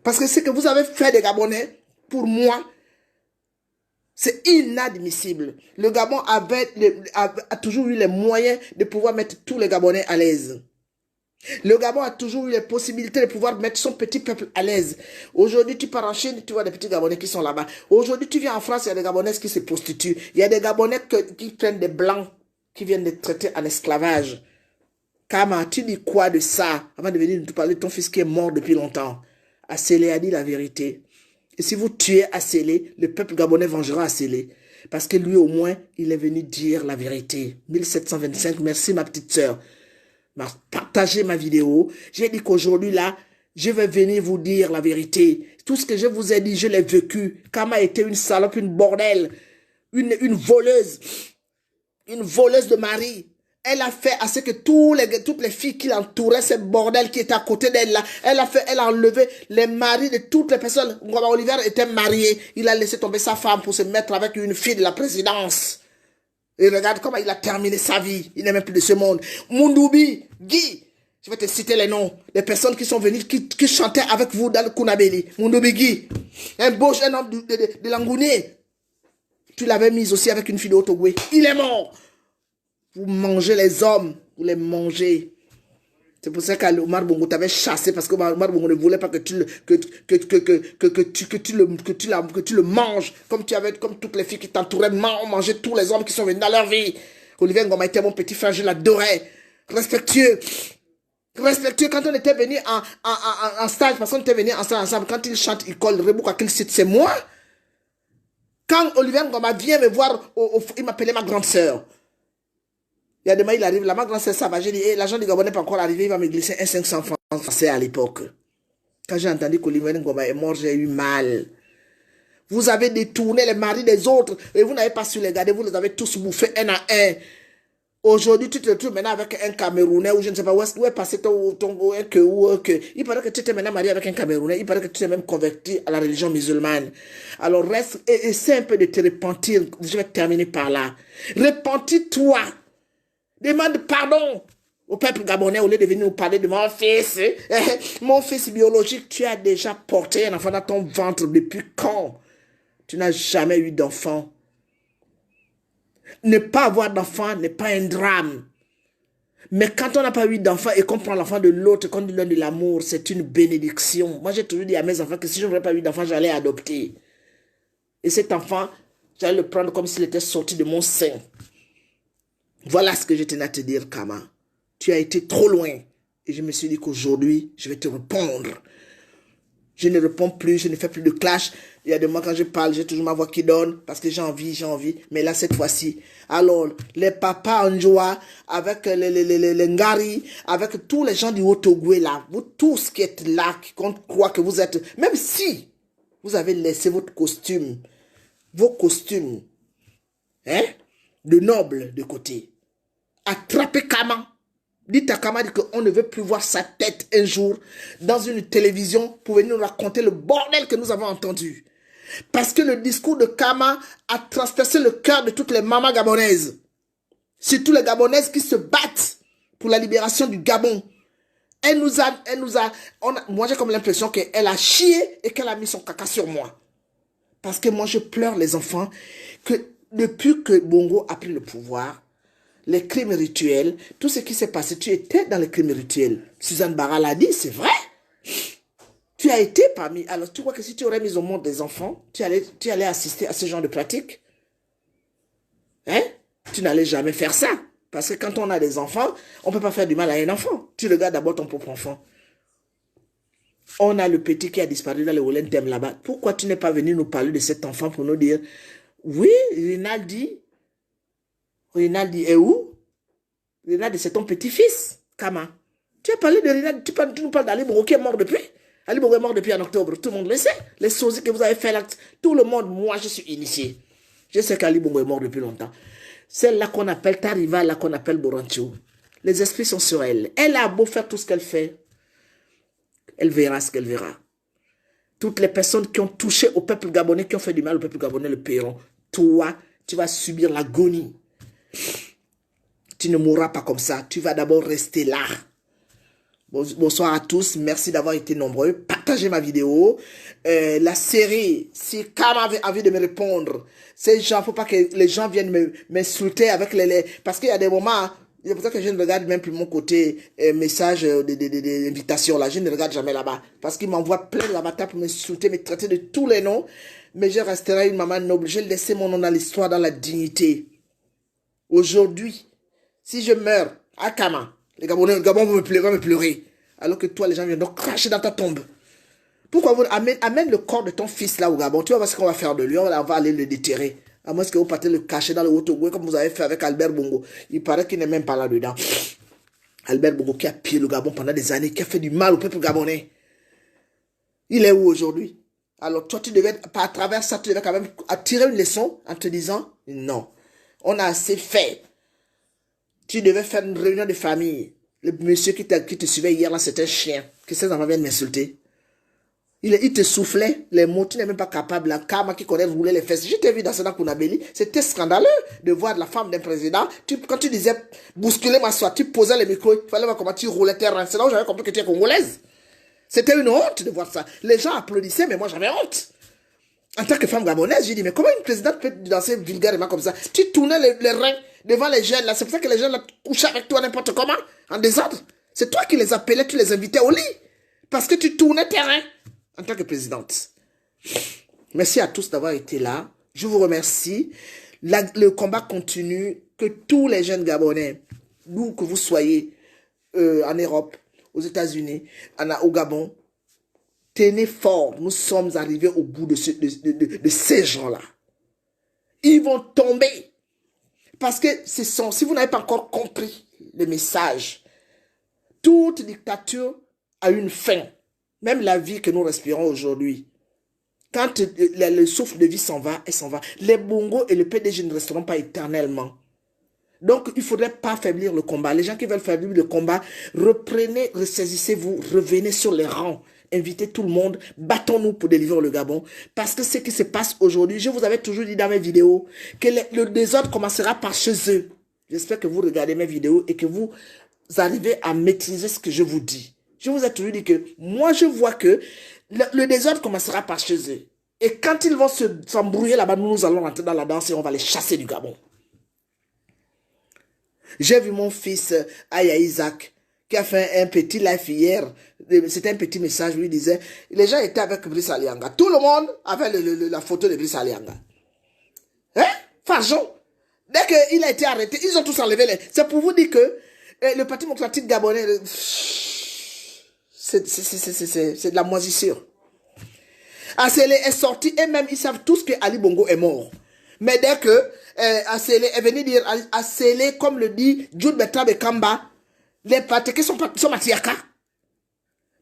Parce que ce que vous avez fait des Gabonais, pour moi, c'est inadmissible. Le Gabon a toujours eu les moyens de pouvoir mettre tous les Gabonais à l'aise. Le Gabon a toujours eu les possibilités de pouvoir mettre son petit peuple à l'aise. Aujourd'hui, tu pars en Chine, tu vois des petits Gabonais qui sont là-bas. Aujourd'hui, tu viens en France, il y a des Gabonais qui se prostituent. Il y a des Gabonais qui prennent des Blancs, qui viennent les traiter en esclavage. Kama, tu dis quoi de ça avant de venir nous parler de ton fils qui est mort depuis longtemps? Assélé a dit la vérité. Et si vous tuez Assélé, le peuple gabonais vengera Assélé. Parce que lui, au moins, il est venu dire la vérité. 1725, merci ma petite sœur. Partagez ma vidéo. J'ai dit qu'aujourd'hui, là, je vais venir vous dire la vérité. Tout ce que je vous ai dit, je l'ai vécu. Kama était une salope, une bordel, une voleuse de mari. Elle a fait à ce que toutes les filles qui l'entouraient, ce bordel qui était à côté d'elle là, elle a enlevé les maris de toutes les personnes. Oliver était marié, il a laissé tomber sa femme pour se mettre avec une fille de la présidence. Et regarde comment il a terminé sa vie. Il n'est même plus de ce monde. Mundoubi, Guy, je vais te citer les noms des personnes qui sont venues, qui chantaient avec vous dans le Kunabeli. Mundoubi Guy, un homme de Langounier. Tu l'avais mis aussi avec une fille d'Otogwe. Il est mort. Vous mangez les hommes, vous les mangez. C'est pour ça qu'Omar Bongo t'avait chassé, parce que Omar Bongo ne voulait pas que tu le manges, comme toutes les filles qui t'entouraient, ont mangé tous les hommes qui sont venus dans leur vie. Olivier Ngoma était mon petit frère, je l'adorais. Respectueux. Respectueux quand on était venu en stage, parce qu'on était venu en stage ensemble, quand il chante, il colle, Rebouka qu'il cite, c'est moi. Quand Olivier Ngoma vient me voir, il m'appelait ma grande sœur. Il y a demain, il arrive, la ma grande sœur, ça va, j'ai dit, l'agent du Gabon n'est pas encore arrivé, il va me glisser un 500 francs français à l'époque. Quand j'ai entendu qu'Olivier Ngoma est mort, j'ai eu mal. Vous avez détourné les maris des autres, et vous n'avez pas su les garder, vous les avez tous bouffés un à un. Aujourd'hui, tu te retrouves maintenant avec un Camerounais, ou je ne sais pas où est passé ton il paraît que tu t'es maintenant marié avec un Camerounais, il paraît que tu t'es même converti à la religion musulmane. Alors reste, et essaie un peu de te repentir, je vais terminer par là. Repentis-toi. Demande pardon au peuple gabonais au lieu de venir nous parler de mon fils. Mon fils biologique, tu as déjà porté un enfant dans ton ventre depuis quand? Tu n'as jamais eu d'enfant. Ne pas avoir d'enfant n'est pas un drame. Mais quand on n'a pas eu d'enfant et qu'on prend l'enfant de l'autre, qu'on lui donne de l'amour, c'est une bénédiction. Moi, j'ai toujours dit à mes enfants que si je n'aurais pas eu d'enfant, j'allais adopter. Et cet enfant, j'allais le prendre comme s'il était sorti de mon sein. Voilà ce que je tenais à te dire, Kama. Tu as été trop loin. Et je me suis dit qu'aujourd'hui, je vais te répondre. Je ne réponds plus, je ne fais plus de clash. Il y a des moments quand je parle, j'ai toujours ma voix qui donne parce que j'ai envie. Mais là, cette fois-ci, alors, les papas en joie, avec les Ngari, avec tous les gens du Haut-Togo là, vous tous qui êtes là, qui croient que vous êtes, même si vous avez laissé votre costume, vos costumes, hein, de noble de côté, attrapez Kama. Dites à Kama qu'on ne veut plus voir sa tête un jour dans une télévision pour venir nous raconter le bordel que nous avons entendu. Parce que le discours de Kama a transpercé le cœur de toutes les mamans gabonaises. Surtout les Gabonaises qui se battent pour la libération du Gabon. Moi j'ai comme l'impression qu'elle a chié et qu'elle a mis son caca sur moi. Parce que moi je pleure les enfants que depuis que Bongo a pris le pouvoir, les crimes rituels, tout ce qui s'est passé, tu étais dans les crimes rituels. Suzanne Bara l'a dit, c'est vrai. Tu as été parmi... Alors, tu crois que si tu aurais mis au monde des enfants, tu allais assister à ce genre de pratique? Hein? Tu n'allais jamais faire ça. Parce que quand on a des enfants, on ne peut pas faire du mal à un enfant. Tu regardes d'abord ton propre enfant. On a le petit qui a disparu dans le Wolentem là-bas. Pourquoi tu n'es pas venu nous parler de cet enfant pour nous dire, oui, Rinaldi est où? Rinaldi, c'est ton petit-fils, Kama. Tu as parlé de Rinaldi, tu nous parles d'Ali Bongo qui est mort depuis. Ali Bongo est mort depuis en octobre, tout le monde le sait. Les sosies que vous avez fait là, tout le monde, moi je suis initié. Je sais qu'Ali Bongo est mort depuis longtemps. Celle-là qu'on appelle Tariva, là qu'on appelle Borancho. Les esprits sont sur elle. Elle a beau faire tout ce qu'elle fait, elle verra ce qu'elle verra. Toutes les personnes qui ont touché au peuple gabonais, qui ont fait du mal au peuple gabonais, le paieront. Toi, tu vas subir l'agonie. Tu ne mourras pas comme ça. Tu vas d'abord rester là. Bonsoir à tous. Merci d'avoir été nombreux. Partagez ma vidéo. La série, si Kama avait envie de me répondre, ces gens, faut pas que les gens viennent m'insulter avec les... Parce qu'il y a des moments, c'est pour ça que je ne regarde même plus mon côté message d'invitation là. Je ne regarde jamais là-bas. Parce qu'ils m'envoient plein d'avatars pour m'insulter, me traiter de tous les noms. Mais je resterai une maman noble. Je laisserai mon nom dans l'histoire, dans la dignité. Aujourd'hui, si je meurs à Kama, les Gabonais, le Gabon vont me pleurer. Alors que toi, les gens viennent donc cracher dans ta tombe. Pourquoi vous amène le corps de ton fils là au Gabon? Tu vas voir ce qu'on va faire de lui. On va aller le déterrer. À moins que vous partez le cacher dans le Haut-Togo comme vous avez fait avec Albert Bongo. Il paraît qu'il n'est même pas là-dedans. Albert Bongo qui a pillé le Gabon pendant des années, qui a fait du mal au peuple gabonais. Il est où aujourd'hui? Alors toi, tu devais, à travers ça, tu devais quand même tirer une leçon en te disant, non, on a assez fait. Tu devais faire une réunion de famille. Le monsieur qui te suivait hier, là, c'est un chien. Que ses enfants viennent m'insulter. Il te soufflait les mots. Tu n'es même pas capable. La Kama qui connaît rouler les fesses. Je t'ai vu dans Sénat Kounabeli. C'était scandaleux de voir la femme d'un président. Quand tu disais bousculer ma soie, tu posais le micro. Il fallait voir comment tu roulais tes reins. C'est là où j'avais compris que tu es congolaise. C'était une honte de voir ça. Les gens applaudissaient, mais moi j'avais honte. En tant que femme gabonaise, j'ai dit, mais comment une présidente peut danser vulgairement comme ça? Tu tournais les reins devant les jeunes là. C'est pour ça que les jeunes là couchaient avec toi n'importe comment, en désordre. C'est toi qui les appelais, tu les invitais au lit. Parce que tu tournais tes reins en tant que présidente. Merci à tous d'avoir été là. Je vous remercie. Le combat continue. Que tous les jeunes Gabonais, d'où que vous soyez, en Europe, aux États-Unis, au Gabon, tenez fort. Nous sommes arrivés au bout de ces gens-là. Ils vont tomber. Parce que si vous n'avez pas encore compris le message, toute dictature a une fin. Même la vie que nous respirons aujourd'hui. Quand le souffle de vie s'en va, elle s'en va. Les Bongo et le PDG ne resteront pas éternellement. Donc, il ne faudrait pas affaiblir le combat. Les gens qui veulent affaiblir le combat, reprenez, ressaisissez-vous, revenez sur les rangs. Invitez tout le monde, battons-nous pour délivrer le Gabon. Parce que ce qui se passe aujourd'hui, je vous avais toujours dit dans mes vidéos, que le désordre commencera par chez eux. J'espère que vous regardez mes vidéos et que vous arrivez à maîtriser ce que je vous dis. Je vous ai toujours dit que moi, je vois que le désordre commencera par chez eux. Et quand ils vont s'embrouiller là-bas, nous allons rentrer dans la danse et on va les chasser du Gabon. J'ai vu mon fils, Aya Isaac, qui a fait un petit live hier. C'était un petit message où il disait, les gens étaient avec Brice Alianga. Tout le monde avait la photo de Brice Alianga. Hein? Farjon. Dès qu'il a été arrêté, ils ont tous enlevé les... C'est pour vous dire que le Parti démocratique gabonais, c'est de la moisissure. Asele est sorti et même ils savent tous que Ali Bongo est mort. Mais dès que Asele est venu dire, Asele, comme le dit Jude Bertrand Kamba, les pratiqués sont matiaka.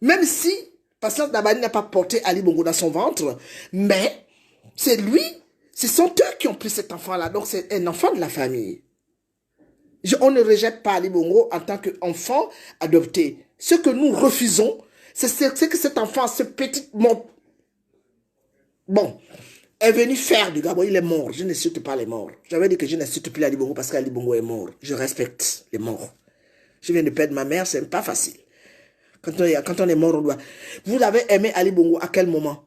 Même si Pascal Dabani n'a pas porté Ali Bongo dans son ventre, mais c'est lui, ce sont eux qui ont pris cet enfant-là. Donc c'est un enfant de la famille. On ne rejette pas Ali Bongo en tant qu'enfant adopté. Ce que nous refusons, c'est que cet enfant, ce petit bon, est venu faire du Gabon, il est mort. Je n'insulte pas les morts. J'avais dit que je n'insulte plus Ali Bongo parce qu'Ali Bongo est mort. Je respecte les morts. Je viens de perdre ma mère, c'est pas facile. Quand on est mort, on doit... Vous avez aimé Ali Bongo à quel moment?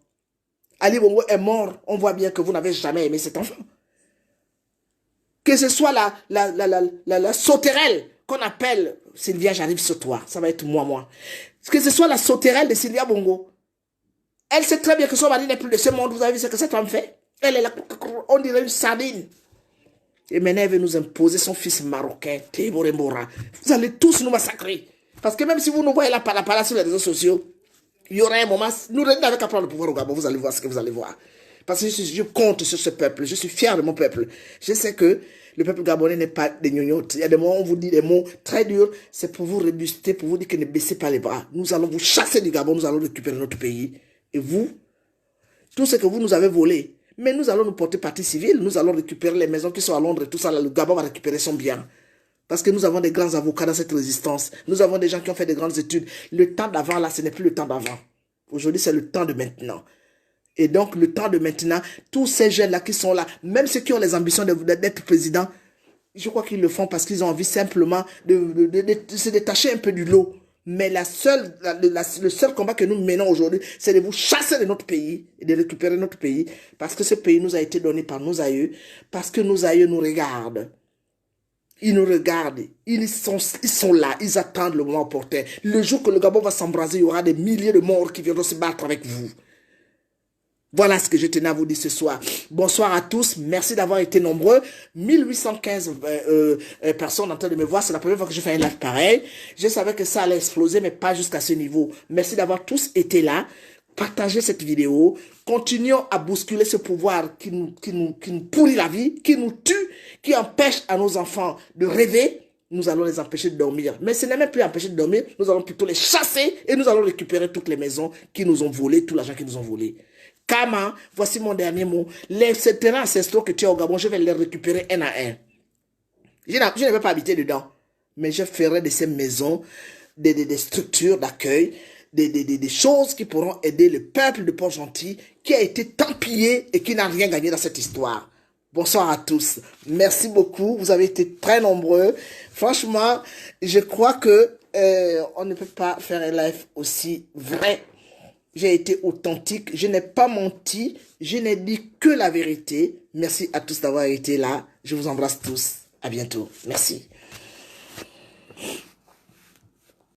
Ali Bongo est mort, on voit bien que vous n'avez jamais aimé cet enfant. Que ce soit la sauterelle qu'on appelle Sylvia, j'arrive sur toi, ça va être moi. Que ce soit la sauterelle de Sylvia Bongo. Elle sait très bien que son mari n'est plus de ce monde. Vous avez vu ce que cette femme fait? Elle est là, on dirait une sardine. Et maintenant, elle veut nous imposer son fils marocain, Théodore Mbora. Vous allez tous nous massacrer. Parce que même si vous nous voyez là par sur les réseaux sociaux, il y aura un moment, nous n'avons qu'à prendre le pouvoir au Gabon, vous allez voir ce que vous allez voir. Parce que je compte sur ce peuple, je suis fier de mon peuple. Je sais que le peuple gabonais n'est pas des gnognottes. Il y a des moments où on vous dit des mots très durs, c'est pour vous rebuster, pour vous dire que ne baissez pas les bras. Nous allons vous chasser du Gabon, nous allons récupérer notre pays. Et vous, tout ce que vous nous avez volé, mais nous allons nous porter partie civile, nous allons récupérer les maisons qui sont à Londres et tout ça, là, le Gabon va récupérer son bien. Parce que nous avons des grands avocats dans cette résistance. Nous avons des gens qui ont fait des grandes études. Le temps d'avant, là, ce n'est plus le temps d'avant. Aujourd'hui, c'est le temps de maintenant. Et donc, le temps de maintenant, tous ces jeunes-là qui sont là, même ceux qui ont les ambitions d'être président, je crois qu'ils le font parce qu'ils ont envie simplement de se détacher un peu du lot. Mais le seul combat que nous menons aujourd'hui, c'est de vous chasser de notre pays et de récupérer notre pays. Parce que ce pays nous a été donné par nos aïeux. Parce que nos aïeux nous regardent. Ils nous regardent, ils sont là, ils attendent le moment opportun. Le jour que le Gabon va s'embraser, il y aura des milliers de morts qui viendront se battre avec vous. Voilà ce que je tenais à vous dire ce soir. Bonsoir à tous, merci d'avoir été nombreux. 1815 personnes en train de me voir, c'est la première fois que je fais un live pareil. Je savais que ça allait exploser, mais pas jusqu'à ce niveau. Merci d'avoir tous été là. Partagez cette vidéo, continuons à bousculer ce pouvoir qui nous pourrit la vie, qui nous tue, qui empêche à nos enfants de rêver. Nous allons les empêcher de dormir. Mais ce n'est même plus empêcher de dormir, nous allons plutôt les chasser et nous allons récupérer toutes les maisons qui nous ont volé, tout l'argent qui nous ont volé. Kama, voici mon dernier mot. Les terrains ancestraux que tu as au Gabon, je vais les récupérer un à un. Je ne vais pas habiter dedans, mais je ferai de ces maisons des structures d'accueil, des choses qui pourront aider le peuple de Port-Gentil qui a été tant pillé et qui n'a rien gagné dans cette histoire. Bonsoir à tous. Merci beaucoup. Vous avez été très nombreux. Franchement, je crois que on ne peut pas faire un live aussi vrai. J'ai été authentique. Je n'ai pas menti. Je n'ai dit que la vérité. Merci à tous d'avoir été là. Je vous embrasse tous. À bientôt. Merci.